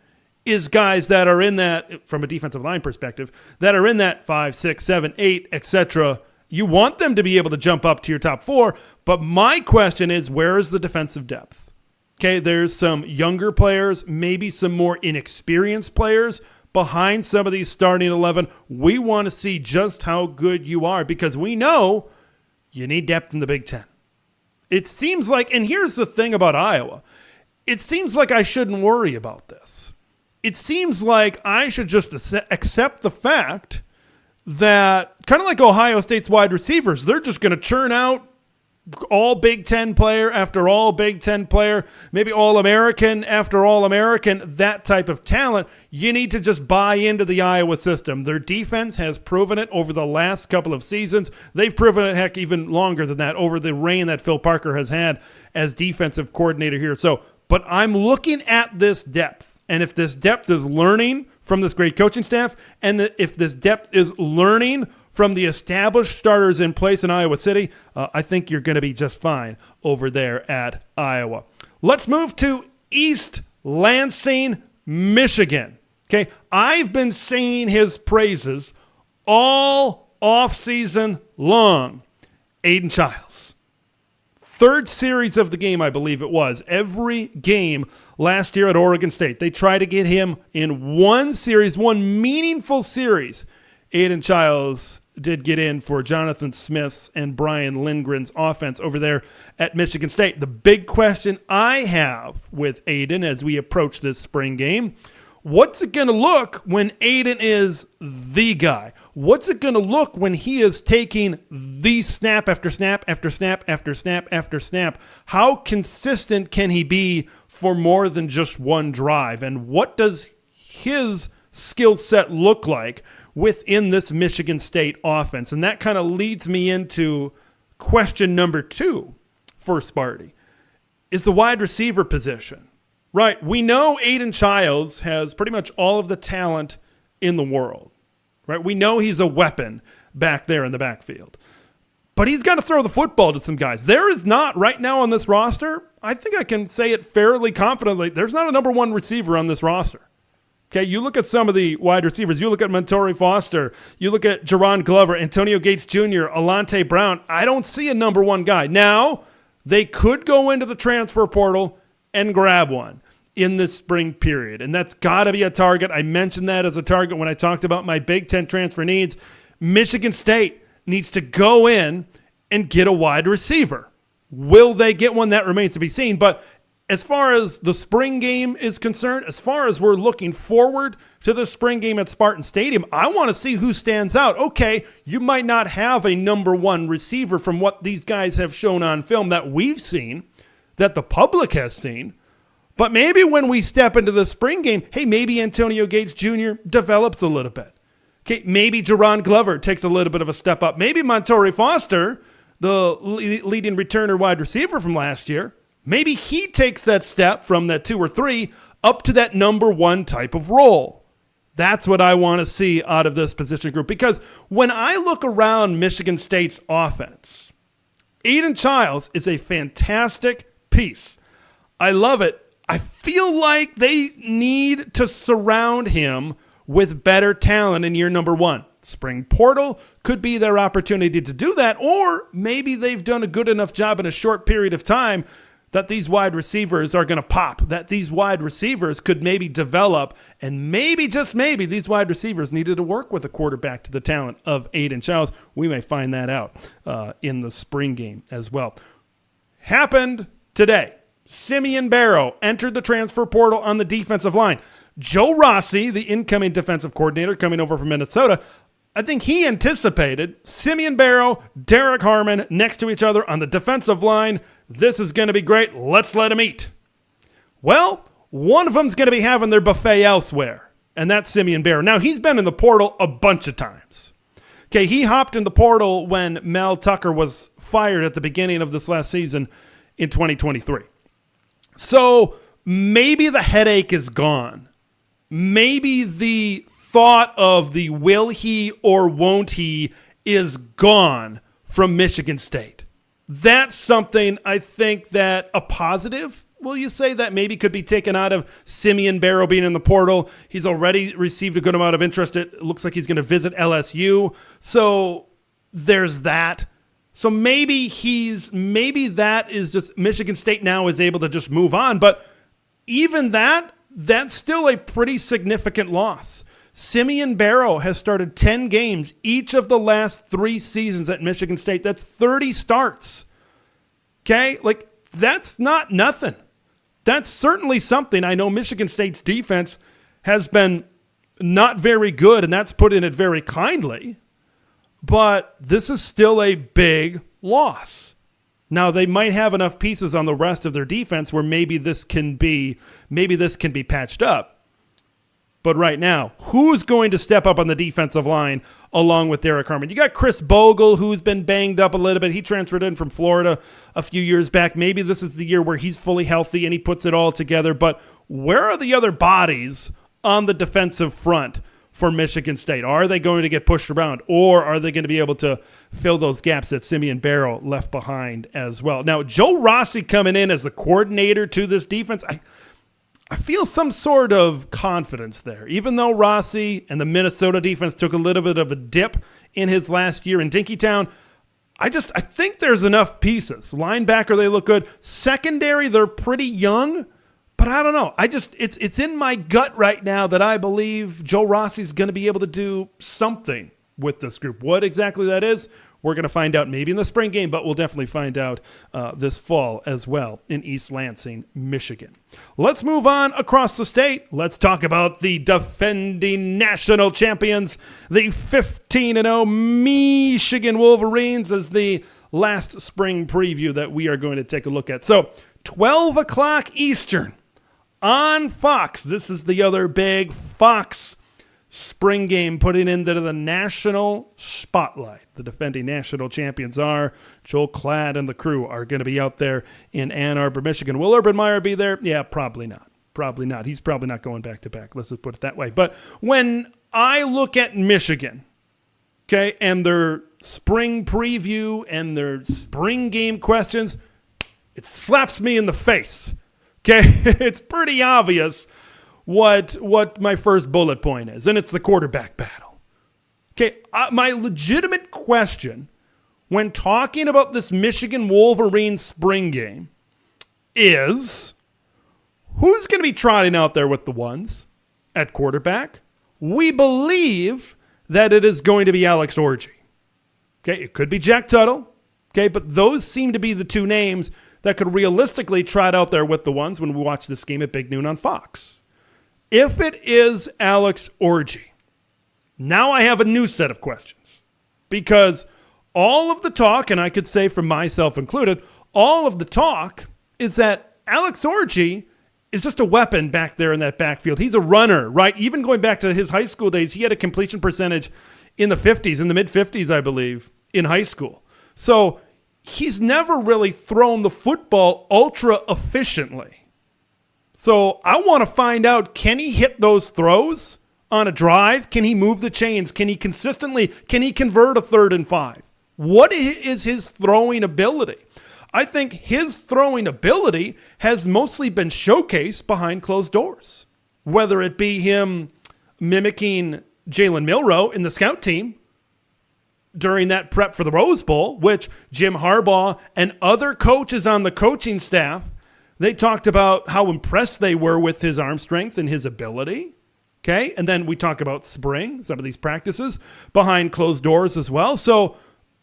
is guys that are in that, from a defensive line perspective, that are in that 5, 6, 7, 8, etc. You want them to be able to jump up to your top 4. But my question is, where is the defensive depth? Okay, there's some younger players, maybe some more inexperienced players behind some of these starting 11. We want to see just how good you are, because we know you need depth in the Big Ten. It seems like, and here's the thing about Iowa, it seems like I shouldn't worry about this. It seems like I should just accept the fact that, kind of like Ohio State's wide receivers, they're just going to churn out all Big Ten player after all Big Ten player, maybe All-American after All-American, that type of talent. You need to just buy into the Iowa system. Their defense has proven it over the last couple of seasons. They've proven it, heck, even longer than that, over the reign that Phil Parker has had as defensive coordinator here. But I'm looking at this depth, and if this depth is learning from this great coaching staff, and if this depth is learning from the established starters in place in Iowa City, I think you're going to be just fine over there at Iowa. Let's move to East Lansing, Michigan. Okay, I've been singing his praises all offseason long. Aiden Childs. Third series of the game, I believe it was. Every game last year at Oregon State, they tried to get him in one series, one meaningful series. Aiden Childs did get in for Jonathan Smith's and Brian Lindgren's offense over there at Michigan State. The big question I have with Aiden as we approach this spring game, what's it going to look when Aiden is the guy? What's it going to look when he is taking the snap after snap after snap after snap after snap? How consistent can he be for more than just one drive? And what does his skill set look like within this Michigan State offense? And that kind of leads me into question number 2 for Sparty, is the wide receiver position. Right, we know Aiden Childs has pretty much all of the talent in the world. Right, we know he's a weapon back there in the backfield. But he's got to throw the football to some guys. There is not, right now on this roster, I think I can say it fairly confidently, there's not a number 1 receiver on this roster. Okay, you look at some of the wide receivers. You look at Montori Foster. You look at Jerron Glover, Antonio Gates Jr., Alante Brown. I don't see a number 1 guy. Now, they could go into the transfer portal and grab one in this spring period, and that's got to be a target. I mentioned that as a target when I talked about my Big Ten transfer needs. Michigan State needs to go in and get a wide receiver. Will they get one? That remains to be seen, but as far as the spring game is concerned, as far as we're looking forward to the spring game at Spartan Stadium, I want to see who stands out. Okay, you might not have a number 1 receiver from what these guys have shown on film that we've seen, that the public has seen, but maybe when we step into the spring game, hey, maybe Antonio Gates Jr. develops a little bit. Okay, maybe Jerron Glover takes a little bit of a step up. Maybe Montori Foster, the leading returner wide receiver from last year, maybe he takes that step from that 2 or 3 up to that number 1 type of role. That's what I want to see out of this position group. Because when I look around Michigan State's offense, Aiden Childs is a fantastic piece. I love it. I feel like they need to surround him with better talent in year number 1. Spring portal could be their opportunity to do that, or maybe they've done a good enough job in a short period of time that these wide receivers are going to pop, that these wide receivers could maybe develop, and maybe, just maybe, these wide receivers needed to work with a quarterback to the talent of Aiden Childs. We may find that out in the spring game as well. Happened today. Simeon Barrow entered the transfer portal on the defensive line. Joe Rossi, the incoming defensive coordinator coming over from Minnesota, I think he anticipated Simeon Barrow, Derek Harmon next to each other on the defensive line. This is going to be great. Let's let them eat. Well, one of them's going to be having their buffet elsewhere, and that's Simeon Barrow. Now, he's been in the portal a bunch of times. Okay, he hopped in the portal when Mel Tucker was fired at the beginning of this last season in 2023. So maybe the headache is gone. Maybe the thought of the will he or won't he is gone from Michigan State. That's something I think that a positive, will you say, that maybe could be taken out of Simeon Barrow being in the portal. He's already received a good amount of interest. It looks like he's going to visit LSU. So there's that. So maybe that is just Michigan State now is able to just move on. But even that's still a pretty significant loss. Simeon Barrow has started 10 games each of the last 3 seasons at Michigan State. That's 30 starts. Okay? Like, that's not nothing. That's certainly something. I know Michigan State's defense has been not very good, and that's putting it very kindly. But this is still a big loss. Now, they might have enough pieces on the rest of their defense where maybe this can be patched up. But right now, who's going to step up on the defensive line along with Derek Harmon? You got Chris Bogle, who's been banged up a little bit. He transferred in from Florida a few years back. Maybe this is the year where he's fully healthy and he puts it all together. But where are the other bodies on the defensive front for Michigan State? Are they going to get pushed around, or are they going to be able to fill those gaps that Simeon Barrow left behind as well? Now, Joe Rossi coming in as the coordinator to this defense, I feel some sort of confidence there. Even though Rossi and the Minnesota defense took a little bit of a dip in his last year in Dinkytown, I think there's enough pieces. Linebacker, they look good. Secondary, they're pretty young, but I don't know. It's in my gut right now that I believe Joe Rossi's going to be able to do something with this group. What exactly that is, we're going to find out maybe in the spring game, but we'll definitely find out this fall as well in East Lansing, Michigan. Let's move on across the state. Let's talk about the defending national champions, the 15-0 Michigan Wolverines, as the last spring preview that we are going to take a look at. So 12 o'clock Eastern on Fox. This is the other big Fox spring game, putting into the national spotlight. The defending national champions are Joel Klatt and the crew are going to be out there in Ann Arbor, Michigan. Will Urban Meyer be there? Yeah, probably not. Probably not. He's probably not going back to back. Let's just put it that way. But when I look at Michigan, okay, and their spring preview and their spring game questions, it slaps me in the face. Okay, it's pretty obvious what my first bullet point is, and it's the quarterback battle. Okay, my legitimate question when talking about this Michigan Wolverines spring game is, who's going to be trotting out there with the ones at quarterback? We believe that it is going to be Alex Orji. Okay, it could be Jack Tuttle. Okay, but those seem to be the two names that could realistically trot out there with the ones when we watch this game at Big Noon on Fox. If it is Alex Orji, now I have a new set of questions, because all of the talk, and I could say for myself included, all of the talk is that Alex Orji is just a weapon back there in that backfield. He's a runner, right? Even going back to his high school days, he had a completion percentage in the 50s, in the mid-50s, I believe, in high school. So he's never really thrown the football ultra efficiently. So I want to find out, can he hit those throws on a drive? Can he move the chains? Can he convert a 3rd and 5? What is his throwing ability? I think his throwing ability has mostly been showcased behind closed doors, whether it be him mimicking Jalen Milroe in the scout team during that prep for the Rose Bowl, which Jim Harbaugh and other coaches on the coaching staff, they talked about how impressed they were with his arm strength and his ability. Okay, and then we talk about spring, some of these practices behind closed doors as well. So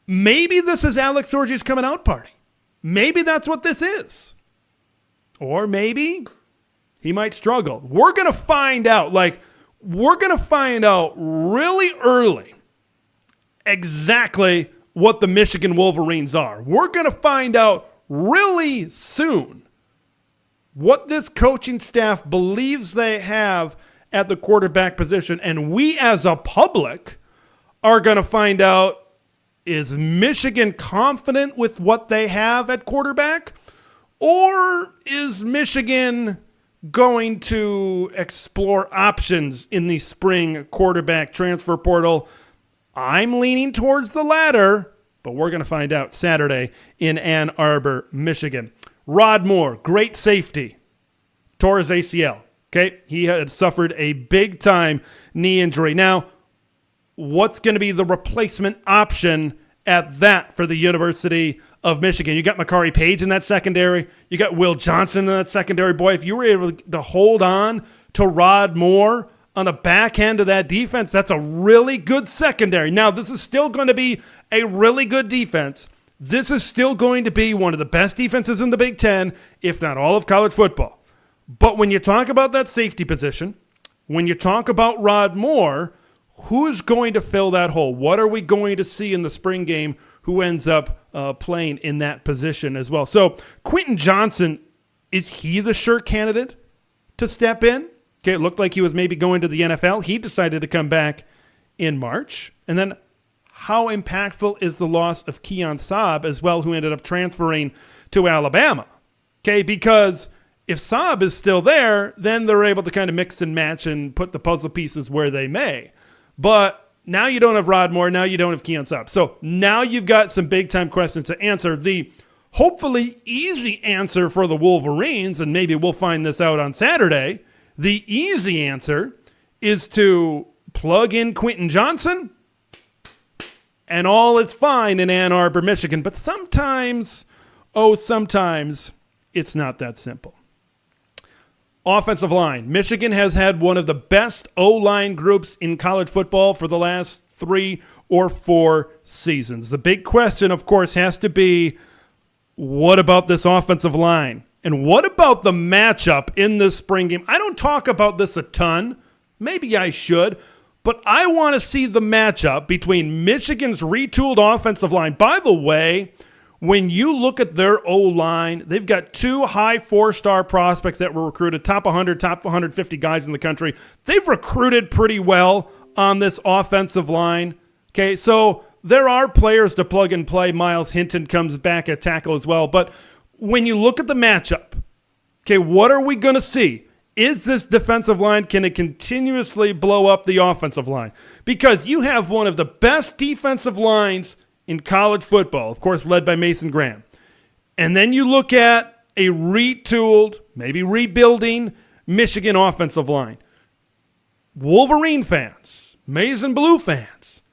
maybe this is Alex Orji's coming out party. Maybe that's what this is. Or maybe he might struggle. We're going to find out. We're going to find out really early exactly what the Michigan Wolverines are. We're going to find out really soon what this coaching staff believes they have at the quarterback position. And we as a public are going to find out, is Michigan confident with what they have at quarterback? Or is Michigan going to explore options in the spring quarterback transfer portal? I'm leaning towards the latter, but we're going to find out Saturday in Ann Arbor, Michigan. Rod Moore, great safety, tore his ACL. Okay, he had suffered a big-time knee injury. Now, what's going to be the replacement option at that for the University of Michigan? You got Makari Page in that secondary. You got Will Johnson in that secondary. Boy, if you were able to hold on to Rod Moore on the back end of that defense, that's a really good secondary. Now, this is still going to be a really good defense. This is still going to be one of the best defenses in the Big Ten, if not all of college football. But when you talk about that safety position, when you talk about Rod Moore, who's going to fill that hole? What are we going to see in the spring game? Who ends up playing in that position as well? So Quentin Johnson, is he the sure candidate to step in? Okay, it looked like he was maybe going to the NFL. He decided to come back in March. And then how impactful is the loss of Keon Saab as well, who ended up transferring to Alabama? Okay, because if Saab is still there, then they're able to kind of mix and match and put the puzzle pieces where they may. But now you don't have Rod Moore. Now you don't have Keon Saab. So now you've got some big-time questions to answer. The hopefully easy answer for the Wolverines, and maybe we'll find this out on Saturday, the easy answer is to plug in Quentin Johnson, and all is fine in Ann Arbor, Michigan. But sometimes, it's not that simple. Offensive line. Michigan has had one of the best O-line groups in college football for the last 3 or 4 seasons. The big question, of course, has to be, what about this offensive line? And what about the matchup in this spring game? I don't talk about this a ton. Maybe I should. But I want to see the matchup between Michigan's retooled offensive line. By the way, when you look at their O-line, they've got 2 high 4-star prospects that were recruited, top 100, top 150 guys in the country. They've recruited pretty well on this offensive line. Okay, so there are players to plug and play. Miles Hinton comes back at tackle as well. But when you look at the matchup, okay, what are we going to see? Is this defensive line, can it continuously blow up the offensive line? Because you have one of the best defensive lines in college football, of course, led by Mason Graham. And then you look at a retooled, maybe rebuilding Michigan offensive line. Wolverine fans, Maize and Blue fans,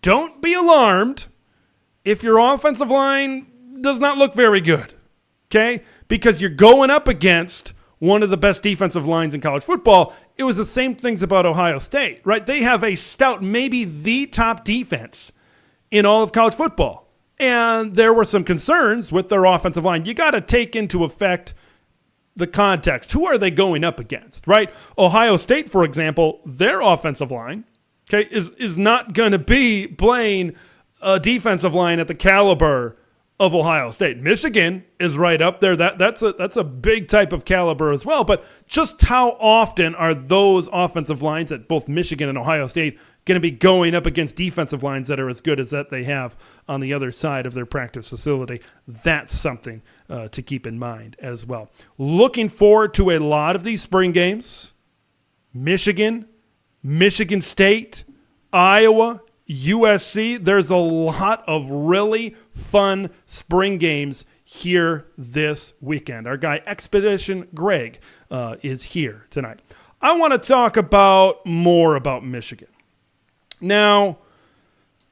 don't be alarmed if your offensive line does not look very good, okay? Because you're going up against one of the best defensive lines in college football. It was the same things about Ohio State, right? They have a stout, maybe the top defense in all of college football. And there were some concerns with their offensive line. You got to take into effect the context. Who are they going up against, right? Ohio State, for example, their offensive line, okay, is not going to be playing a defensive line at the caliber of Ohio State. Michigan is right up there. That's a big type of caliber as well. But just how often are those offensive lines at both Michigan and Ohio State going to be going up against defensive lines that are as good as that they have on the other side of their practice facility? That's something to keep in mind as well. Looking forward to a lot of these spring games. Michigan, Michigan State, Iowa, USC. There's a lot of really fun spring games here this weekend. Our guy Expedition Greg is here tonight. I want to talk more about Michigan. Now,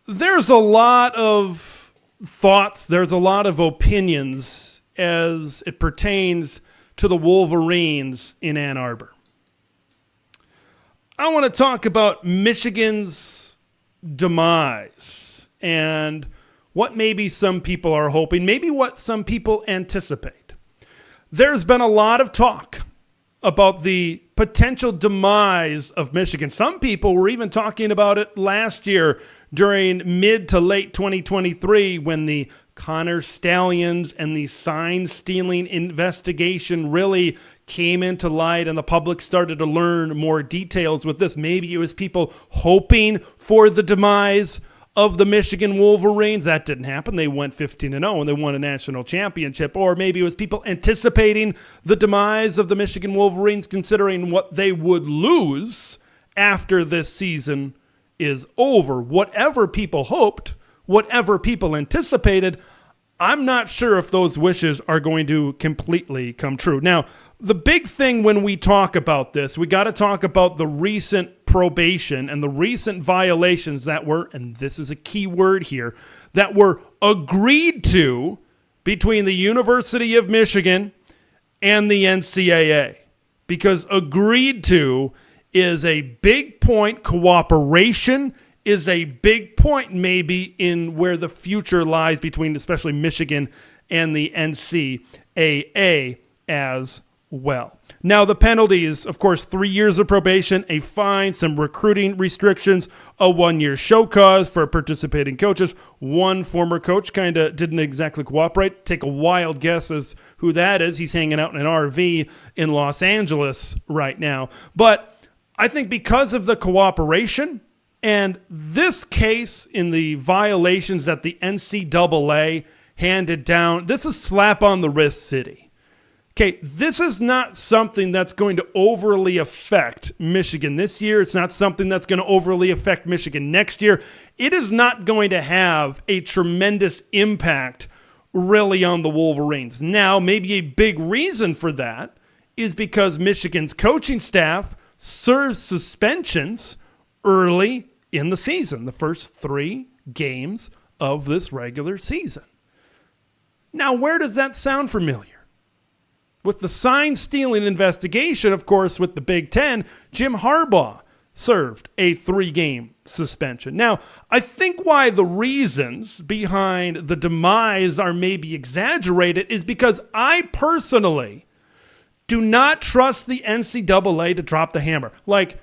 there's a lot of thoughts, there's a lot of opinions as it pertains to the Wolverines in Ann Arbor. I want to talk about Michigan's demise and what maybe some people are hoping, maybe what some people anticipate. There's been a lot of talk about the potential demise of Michigan. Some people were even talking about it last year during mid to late 2023 when the Connor Stallions and the sign stealing investigation really came into light and the public started to learn more details with this. Maybe it was people hoping for the demise of the Michigan Wolverines. That didn't happen. They went 15-0 and they won a national championship. Or maybe it was people anticipating the demise of the Michigan Wolverines, considering what they would lose after this season is over. Whatever people hoped, whatever people anticipated, I'm not sure if those wishes are going to completely come true. Now, the big thing when we talk about this, we got to talk about the recent probation and the recent violations that were, and this is a key word here, that were agreed to between the University of Michigan and the NCAA. Because agreed to is a big point. Cooperation is a big point maybe in where the future lies between especially Michigan and the NCAA as well. Now, the penalties, of course, 3 years of probation, a fine, some recruiting restrictions, a 1-year show cause for participating coaches. One former coach kind of didn't exactly cooperate. Take a wild guess as who that is. He's hanging out in an RV in Los Angeles right now. But I think because of the cooperation and this case in the violations that the NCAA handed down, this is slap on the wrist city. Okay, this is not something that's going to overly affect Michigan this year. It's not something that's going to overly affect Michigan next year. It is not going to have a tremendous impact really on the Wolverines. Now, maybe a big reason for that is because Michigan's coaching staff serves suspensions early in the season, the first 3 games of this regular season. Now, where does that sound familiar? With the sign stealing investigation, of course, with the Big Ten, Jim Harbaugh served a 3-game suspension. Now, I think why the reasons behind the demise are maybe exaggerated is because I personally do not trust the NCAA to drop the hammer. Like,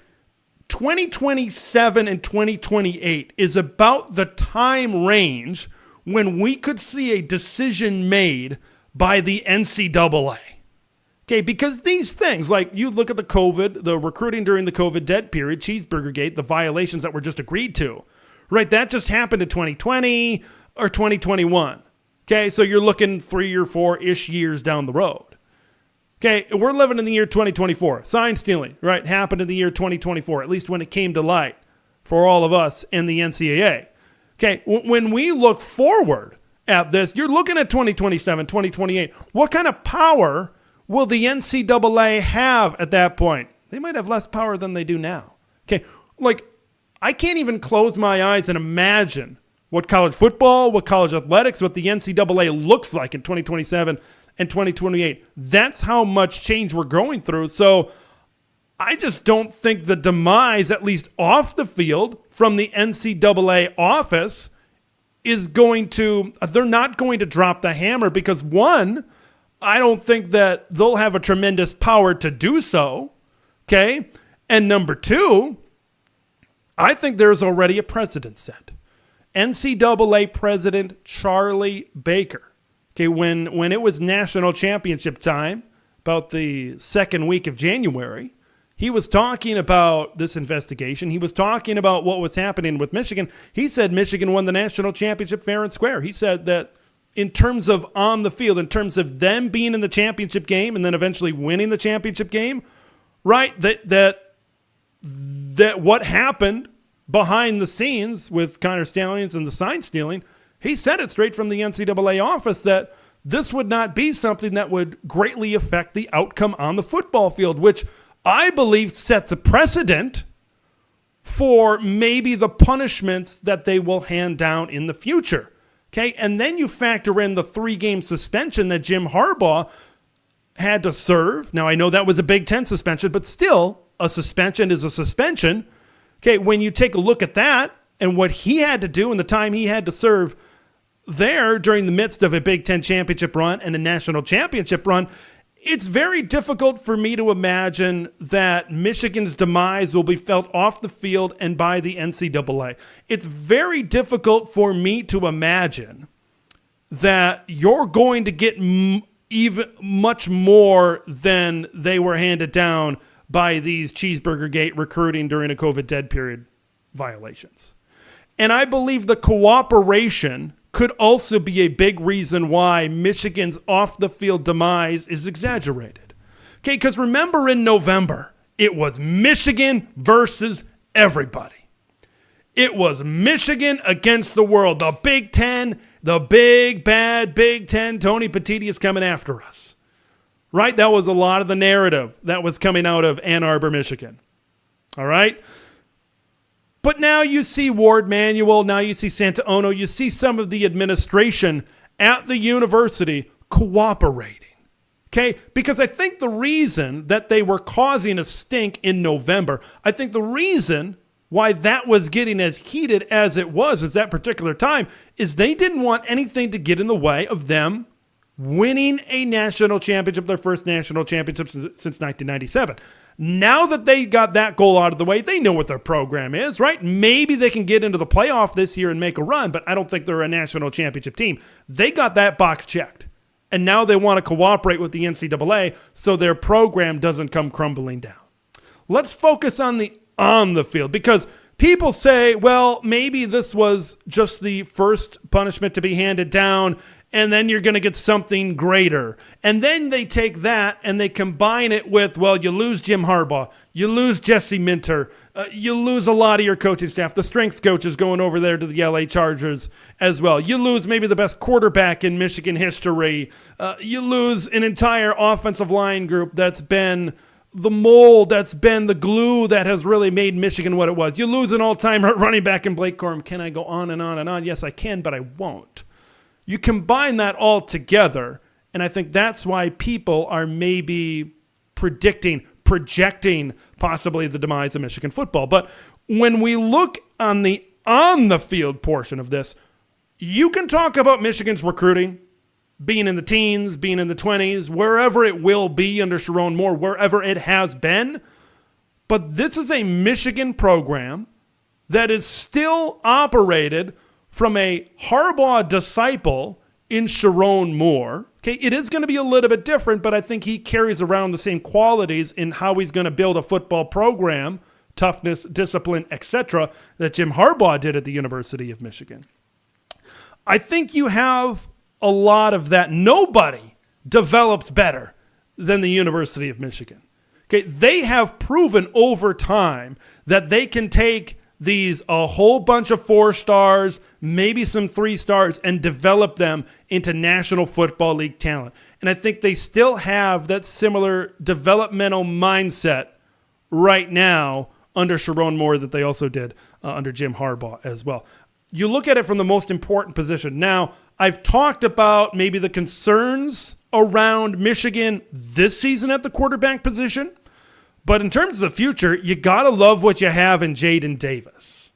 2027 and 2028 is about the time range when we could see a decision made by the NCAA. Okay, because these things, like you look at the recruiting during the COVID dead period, Cheeseburger Gate, the violations that were just agreed to, right? That just happened in 2020 or 2021. Okay, so you're looking 3 or 4-ish years down the road. Okay, we're living in the year 2024. Sign stealing, right, happened in the year 2024, at least when it came to light for all of us in the NCAA. Okay, when we look forward at this, you're looking at 2027, 2028. What kind of power will the NCAA have at that point? They might have less power than they do now. Okay, like I can't even close my eyes and imagine what college football, what college athletics, what the NCAA looks like in 2027 and 2028. That's how much change we're going through. So I just don't think the demise, at least off the field, from the NCAA office is going to, they're not going to drop the hammer because one, I don't think that they'll have a tremendous power to do so, okay? And number two, I think there's already a precedent set. NCAA President Charlie Baker, okay, when it was national championship time, about the second week of January, he was talking about this investigation. He was talking about what was happening with Michigan. He said Michigan won the national championship fair and square. He said that in terms of on the field, in terms of them being in the championship game and then eventually winning the championship game, right, that what happened behind the scenes with Connor Stallions and the sign stealing, he said it straight from the NCAA office that this would not be something that would greatly affect the outcome on the football field, which I believe sets a precedent for maybe the punishments that they will hand down in the future. Okay, and then you factor in the 3-game suspension that Jim Harbaugh had to serve. Now, I know that was a Big Ten suspension, but still, a suspension is a suspension. Okay, when you take a look at that and what he had to do and the time he had to serve there during the midst of a Big Ten championship run and a national championship run, It's very difficult for me to imagine that Michigan's demise will be felt off the field and by the NCAA. It's very difficult for me to imagine that you're going to get even much more than they were handed down by these Cheeseburger Gate recruiting during a COVID dead period violations. And I believe the cooperation could also be a big reason why Michigan's off-the-field demise is exaggerated. Okay, because remember in November, it was Michigan versus everybody. It was Michigan against the world. The Big Ten, the big, bad Big Ten. Tony Petitti is coming after us. Right? That was a lot of the narrative that was coming out of Ann Arbor, Michigan. All right? But now you see Ward Manuel, now you see Santaono, you see some of the administration at the university cooperating. Okay? Because I think the reason that they were causing a stink in November, I think the reason why that was getting as heated as it was at that particular time is they didn't want anything to get in the way of them winning a national championship, their first national championship since 1997. Now that they got that goal out of the way, they know what their program is, right? Maybe they can get into the playoff this year and make a run, but I don't think they're a national championship team. They got that box checked. And now they want to cooperate with the NCAA so their program doesn't come crumbling down. Let's focus on the field, because people say, well, maybe this was just the first punishment to be handed down, and then you're going to get something greater. And then they take that and they combine it with, well, you lose Jim Harbaugh, you lose Jesse Minter, you lose a lot of your coaching staff, the strength coaches going over there to the LA Chargers as well. You lose maybe the best quarterback in Michigan history. You lose an entire offensive line group that's been the mold, that's been the glue that has really made Michigan what it was. You lose an all-time running back in Blake Corum. Can I go on and on and on? Yes, I can, but I won't. You combine that all together, and I think that's why people are maybe projecting possibly the demise of Michigan football. But when we look on the field portion of this, you can talk about Michigan's recruiting, being in the teens, being in the 20s, wherever it will be under Sharon Moore, wherever it has been. But this is a Michigan program that is still operated from a Harbaugh disciple in Sharon Moore. Okay, it is going to be a little bit different, but I think he carries around the same qualities in how he's going to build a football program, toughness, discipline, etc., that Jim Harbaugh did at the University of Michigan. I think you have a lot of that. Nobody develops better than the University of Michigan. Okay, they have proven over time that they can take a whole bunch of 4 stars, maybe some 3 stars, and develop them into National Football League talent. And I think they still have that similar developmental mindset right now under Sharon Moore that they also did under Jim Harbaugh as well. You look at it from the most important position. Now, I've talked about maybe the concerns around Michigan this season at the quarterback position. But in terms of the future, you got to love what you have in Jaden Davis.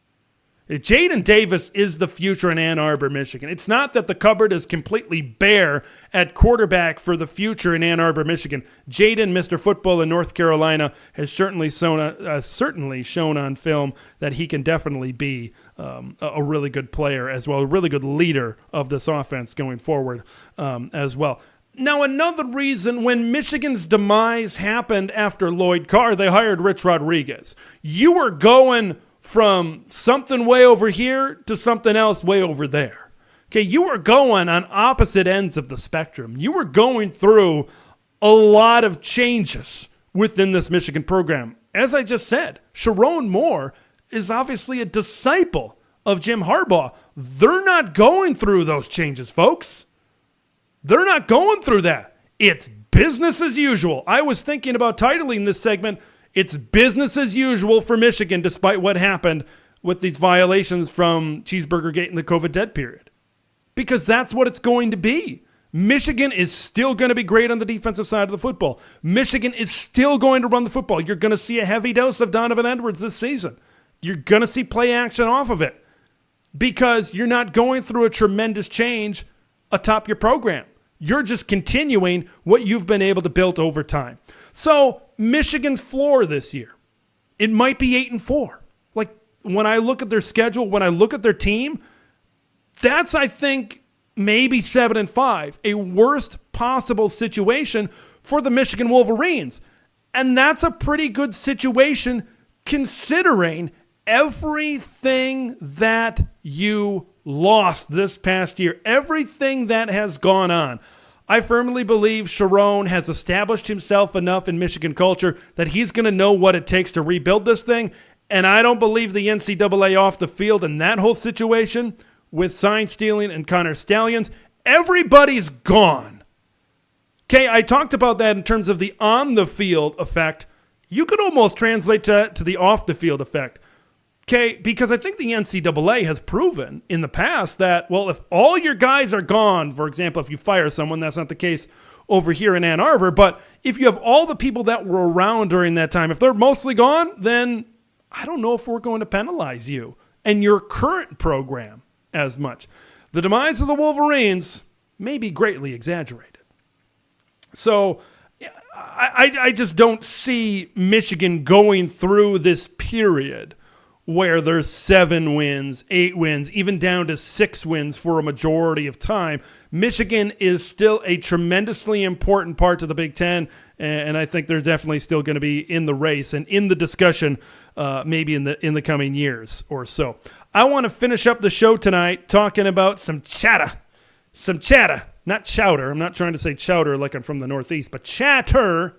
Jaden Davis is the future in Ann Arbor, Michigan. It's not that the cupboard is completely bare at quarterback for the future in Ann Arbor, Michigan. Jaden, Mr. Football in North Carolina, has certainly shown on film that he can definitely be a really good player as well, a really good leader of this offense going forward as well. Now, another reason when Michigan's demise happened after Lloyd Carr, they hired Rich Rodriguez. You were going from something way over here to something else way over there. Okay, you were going on opposite ends of the spectrum. You were going through a lot of changes within this Michigan program. As I just said, Sharon Moore is obviously a disciple of Jim Harbaugh. They're not going through those changes, folks. They're not going through that. It's business as usual. I was thinking about titling this segment, "It's business as usual for Michigan," despite what happened with these violations from Cheeseburger Gate and the COVID dead period. Because that's what it's going to be. Michigan is still going to be great on the defensive side of the football. Michigan is still going to run the football. You're going to see a heavy dose of Donovan Edwards this season. You're going to see play action off of it because you're not going through a tremendous change atop your program. You're just continuing what you've been able to build over time. So Michigan's floor this year, it might be 8-4. Like when I look at their schedule, when I look at their team, that's, I think, maybe 7-5, a worst possible situation for the Michigan Wolverines. And that's a pretty good situation considering everything that you lost this past year, everything that has gone on. I firmly believe Sharon has established himself enough in Michigan culture that he's going to know what it takes to rebuild this thing. And I don't believe the NCAA off the field in that whole situation with sign stealing and Connor Stallions, everybody's gone. Okay, I talked about that in terms of the on-the-field effect. You could almost translate to the off-the-field effect. Okay, because I think the NCAA has proven in the past that, well, if all your guys are gone, for example, if you fire someone, that's not the case over here in Ann Arbor, but if you have all the people that were around during that time, if they're mostly gone, then I don't know if we're going to penalize you and your current program as much. The demise of the Wolverines may be greatly exaggerated. So I just don't see Michigan going through this period where there's 7 wins, 8 wins, even down to 6 wins for a majority of time. Michigan is still a tremendously important part to the Big Ten, and I think they're definitely still going to be in the race and in the discussion maybe in the coming years or so. I want to finish up the show tonight talking about some chatter. Not chowder. I'm not trying to say chowder like I'm from the Northeast, but chatter,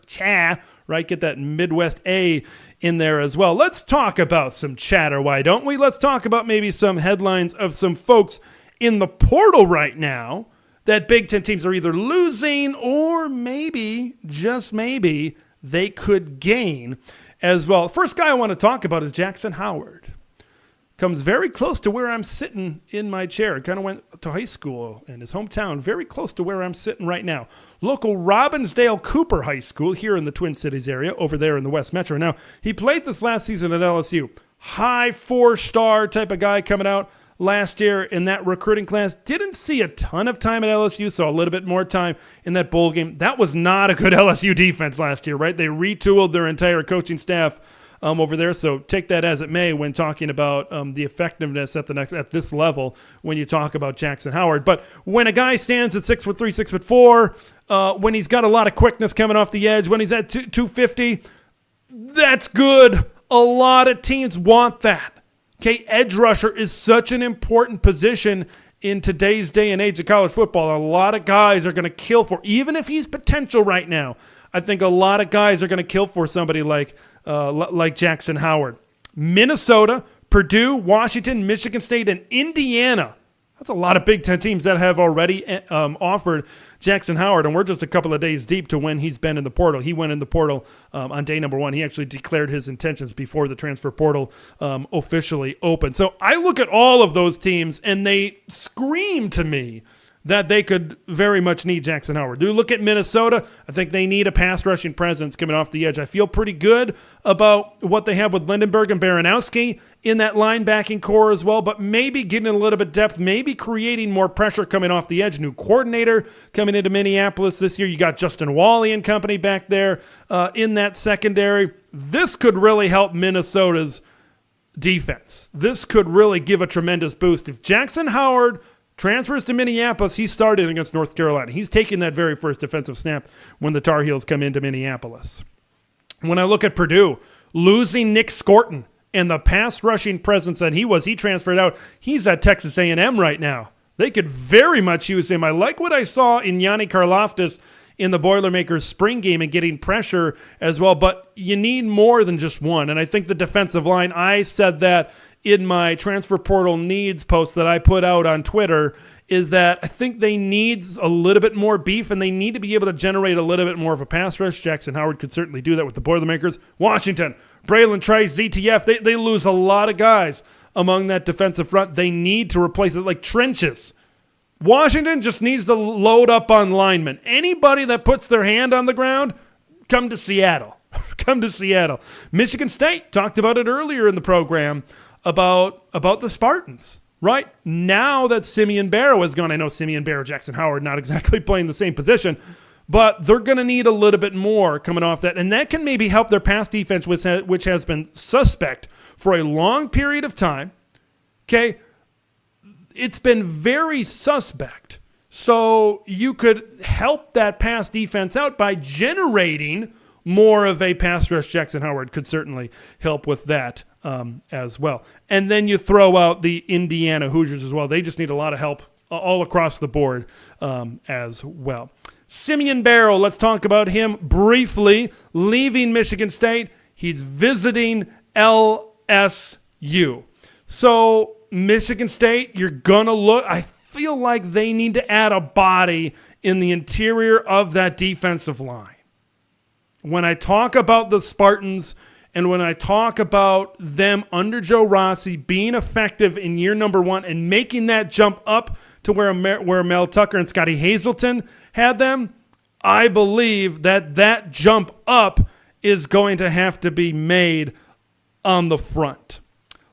right? Get that Midwest A in there as well. Let's talk about some chatter, why don't we? Let's talk about maybe some headlines of some folks in the portal right now that Big Ten teams are either losing or maybe, just maybe, they could gain as well. First guy I want to talk about is Jackson Howard. Comes very close to where I'm sitting in my chair. Kind of went to high school in his hometown, very close to where I'm sitting right now. Local Robbinsdale Cooper High School here in the Twin Cities area, over there in the West Metro. Now, he played this last season at LSU. High 4-star type of guy coming out last year in that recruiting class. Didn't see a ton of time at LSU, so a little bit more time in that bowl game. That was not a good LSU defense last year, right? They retooled their entire coaching staff over there, so take that as it may when talking about the effectiveness at this level when you talk about Jackson Howard. But when a guy stands at 6'3", 6'4", when he's got a lot of quickness coming off the edge, when he's at 250, that's good. A lot of teams want that. Okay, edge rusher is such an important position in today's day and age of college football. A lot of guys are going to kill for, even if he's potential right now. I think a lot of guys are going to kill for somebody like Jackson Howard. Minnesota, Purdue, Washington, Michigan State, and Indiana. That's a lot of Big Ten teams that have already offered Jackson Howard, and we're just a couple of days deep to when he's been in the portal. He went in the portal on day number 1. He actually declared his intentions before the transfer portal officially opened. So I look at all of those teams, and they scream to me that they could very much need Jackson Howard. Do look at Minnesota. I think they need a pass rushing presence coming off the edge. I feel pretty good about what they have with Lindenberg and Baranowski in that linebacking core as well, but maybe getting a little bit of depth, maybe creating more pressure coming off the edge. New coordinator coming into Minneapolis this year. You got Justin Wally and company back there in that secondary. This could really help Minnesota's defense. This could really give a tremendous boost. If Jackson Howard transfers to Minneapolis, he started against North Carolina. He's taking that very first defensive snap when the Tar Heels come into Minneapolis. When I look at Purdue, losing Nick Scorton and the pass rushing presence that he transferred out. He's at Texas A&M right now. They could very much use him. I like what I saw in Yanni Karlaftis in the Boilermakers spring game and getting pressure as well, but you need more than just one. And I think the defensive line, I said that in my transfer portal needs post that I put out on Twitter, is that I think they need a little bit more beef and they need to be able to generate a little bit more of a pass rush. Jackson Howard could certainly do that with the Boilermakers. Washington, Braylon Trice, ZTF, they lose a lot of guys among that defensive front. They need to replace it like trenches. Washington just needs to load up on linemen. Anybody that puts their hand on the ground, come to Seattle. Come to Seattle. Michigan State, talked about it earlier in the program, about the Spartans. right? Now that Simeon Barrow is gone, I know Simeon Barrow, Jackson Howard, not exactly playing the same position, but they're going to need a little bit more coming off that. And that can maybe help their pass defense, which has been suspect for a long period of time. Okay? It's been very suspect. So you could help that pass defense out by generating more of a pass rush. Jackson Howard could certainly help with that as well. And then you throw out the Indiana Hoosiers as well. They just need a lot of help all across the board as well. Simeon Barrow, let's talk about him briefly. Leaving Michigan State, he's visiting LSU. So Michigan State, you're going to look, I feel like they need to add a body in the interior of that defensive line. When I talk about the Spartans and when I talk about them under Joe Rossi being effective in year number 1 and making that jump up to where Mel Tucker and Scotty Hazelton had them, I believe that jump up is going to have to be made on the front.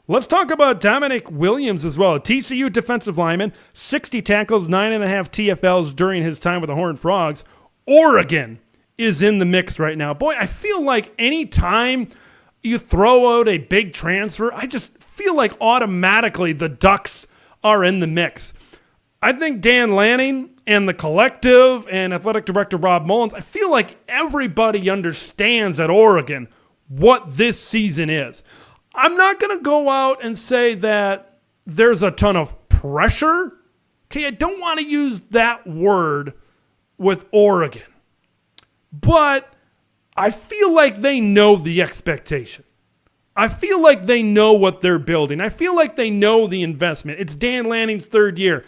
Let's talk about Dominic Williams as well. A TCU defensive lineman, 60 tackles, 9.5 TFLs during his time with the Horned Frogs. Oregon is in the mix right now. Boy, I feel like any time you throw out a big transfer, I just feel like automatically the Ducks are in the mix. I think Dan Lanning and the collective and athletic director Rob Mullins, I feel like everybody understands at Oregon what this season is. I'm not going to go out and say that there's a ton of pressure. Okay, I don't want to use that word with Oregon. But I feel like they know the expectation. I feel like they know what they're building. I feel like they know the investment. It's Dan Lanning's 3rd year.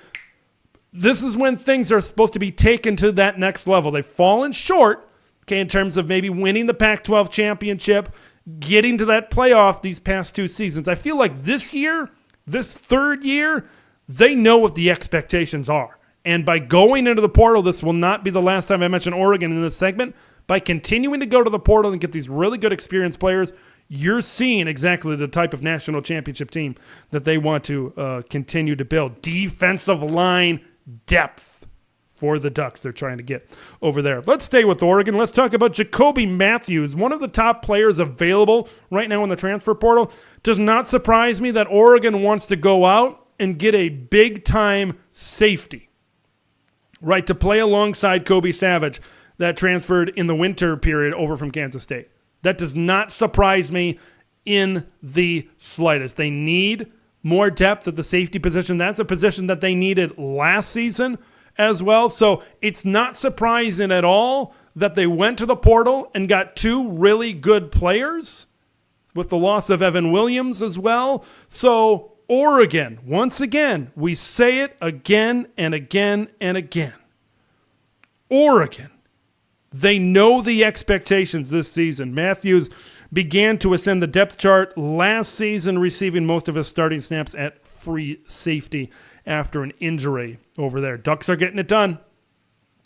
This is when things are supposed to be taken to that next level. They've fallen short, okay, in terms of maybe winning the Pac-12 championship, getting to that playoff these past 2 seasons. I feel like this year, this 3rd year, they know what the expectations are. And by going into the portal, this will not be the last time I mention Oregon in this segment. By continuing to go to the portal and get these really good experienced players, you're seeing exactly the type of national championship team that they want to continue to build. Defensive line depth for the Ducks they're trying to get over there. Let's stay with Oregon. Let's talk about Jacoby Matthews, one of the top players available right now in the transfer portal. Does not surprise me that Oregon wants to go out and get a big-time safety, right, to play alongside Kobe Savage that transferred in the winter period over from Kansas State. That does not surprise me in the slightest. They need more depth at the safety position. That's a position that they needed last season as well. So it's not surprising at all that they went to the portal and got 2 really good players with the loss of Evan Williams as well. So Oregon, once again, we say it again and again and again. Oregon, they know the expectations this season. Matthews began to ascend the depth chart last season, receiving most of his starting snaps at free safety after an injury over there. Ducks are getting it done.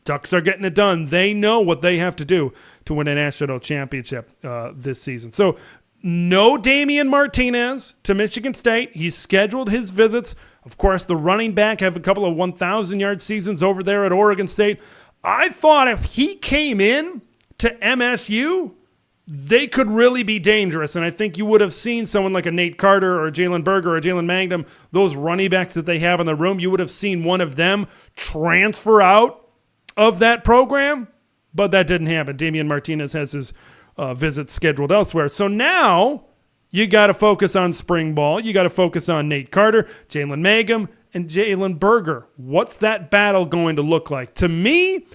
Ducks are getting it done. They know what they have to do to win a national championship this season. So no Damian Martinez to Michigan State. He's scheduled his visits. Of course, the running back have a couple of 1,000-yard seasons over there at Oregon State. I thought if he came in to MSU, they could really be dangerous. And I think you would have seen someone like a Nate Carter or a Jalen Berger or a Jalen Mangum, those running backs that they have in the room, you would have seen one of them transfer out of that program. But that didn't happen. Damian Martinez has his visits scheduled elsewhere. So now you got to focus on spring ball. You got to focus on Nate Carter, Jalen Mangum, and Jalen Berger. What's that battle going to look like? To me,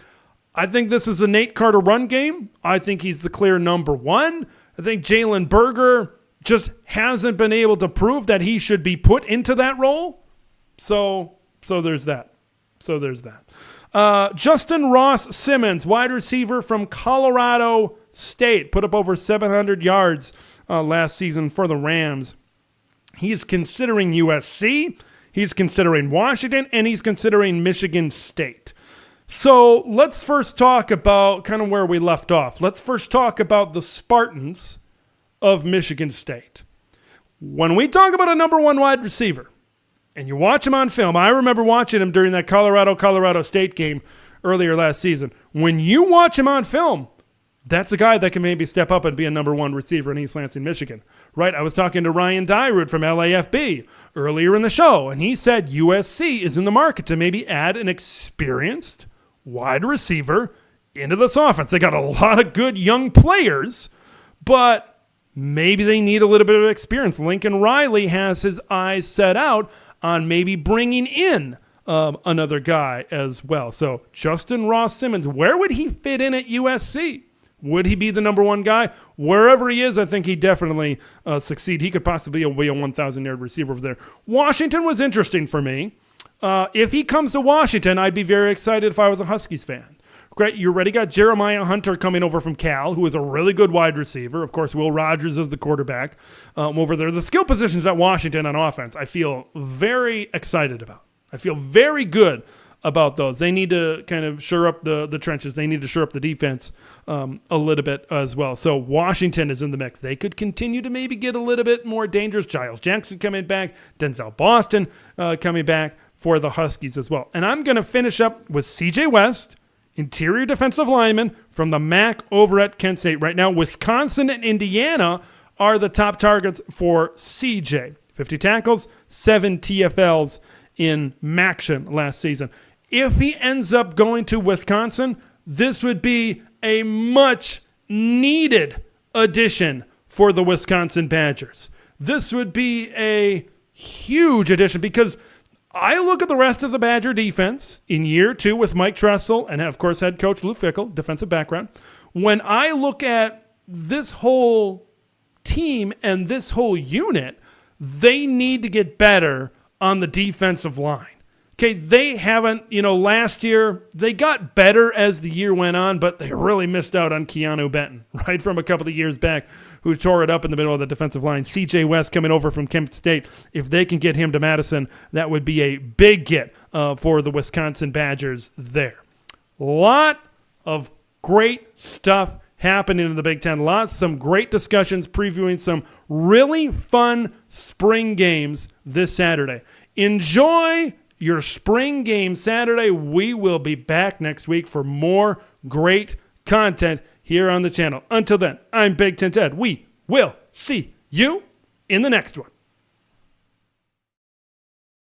I think this is a Nate Carter run game. I think he's the clear number 1. I think Jalen Berger just hasn't been able to prove that he should be put into that role. So there's that. Justin Ross Simmons, wide receiver from Colorado State, put up over 700 yards last season for the Rams. He's considering USC. He's considering Washington, and he's considering Michigan State. So let's first talk about kind of where we left off. Let's first talk about the Spartans of Michigan State. When we talk about a number 1 wide receiver, and you watch him on film, I remember watching him during that Colorado State game earlier last season. When you watch him on film, that's a guy that can maybe step up and be a number one receiver in East Lansing, Michigan. Right? I was talking to Ryan Dyrud from LAFB earlier in the show, and he said USC is in the market to maybe add an experienced wide receiver into this offense. They got a lot of good young players, but maybe they need a little bit of experience. Lincoln Riley has his eyes set out on maybe bringing in another guy as well. So Justin Ross Simmons, where would he fit in at USC? Would he be the number one guy? Wherever he is, I think he definitely succeed. He could possibly be a 1,000-yard receiver over there. Washington was interesting for me. If he comes to Washington, I'd be very excited if I was a Huskies fan. Great, you already got Jeremiah Hunter coming over from Cal, who is a really good wide receiver. Of course, Will Rogers is the quarterback over there. The skill positions at Washington on offense, I feel very excited about. I feel very good about those. They need to kind of shore up the trenches. They need to shore up the defense a little bit as well. So Washington is in the mix. They could continue to maybe get a little bit more dangerous. Giles Jackson coming back. Denzel Boston coming back for the Huskies as well. And I'm going to finish up with CJ West, interior defensive lineman from the MAC over at Kent State. Right now, Wisconsin and Indiana are the top targets for CJ. 50 tackles, 7 TFLs in MACtion last season. If he ends up going to Wisconsin, this would be a much needed addition for the Wisconsin Badgers. This would be a huge addition because I look at the rest of the Badger defense in year 2 with Mike Tressel and, of course, head coach Lou Fickell, defensive background. When I look at this whole team and this whole unit, they need to get better on the defensive line. Okay, they haven't, last year, they got better as the year went on, but they really missed out on Keanu Benton, right, from a couple of years back, who tore it up in the middle of the defensive line. CJ West coming over from Kent State. If they can get him to Madison, that would be a big get for the Wisconsin Badgers there. Lot of great stuff happening in the Big Ten. Some great discussions previewing some really fun spring games this Saturday. Enjoy your spring game Saturday. We will be back next week for more great content here on the channel. Until then, I'm Big Ten Ted. We will see you in the next one.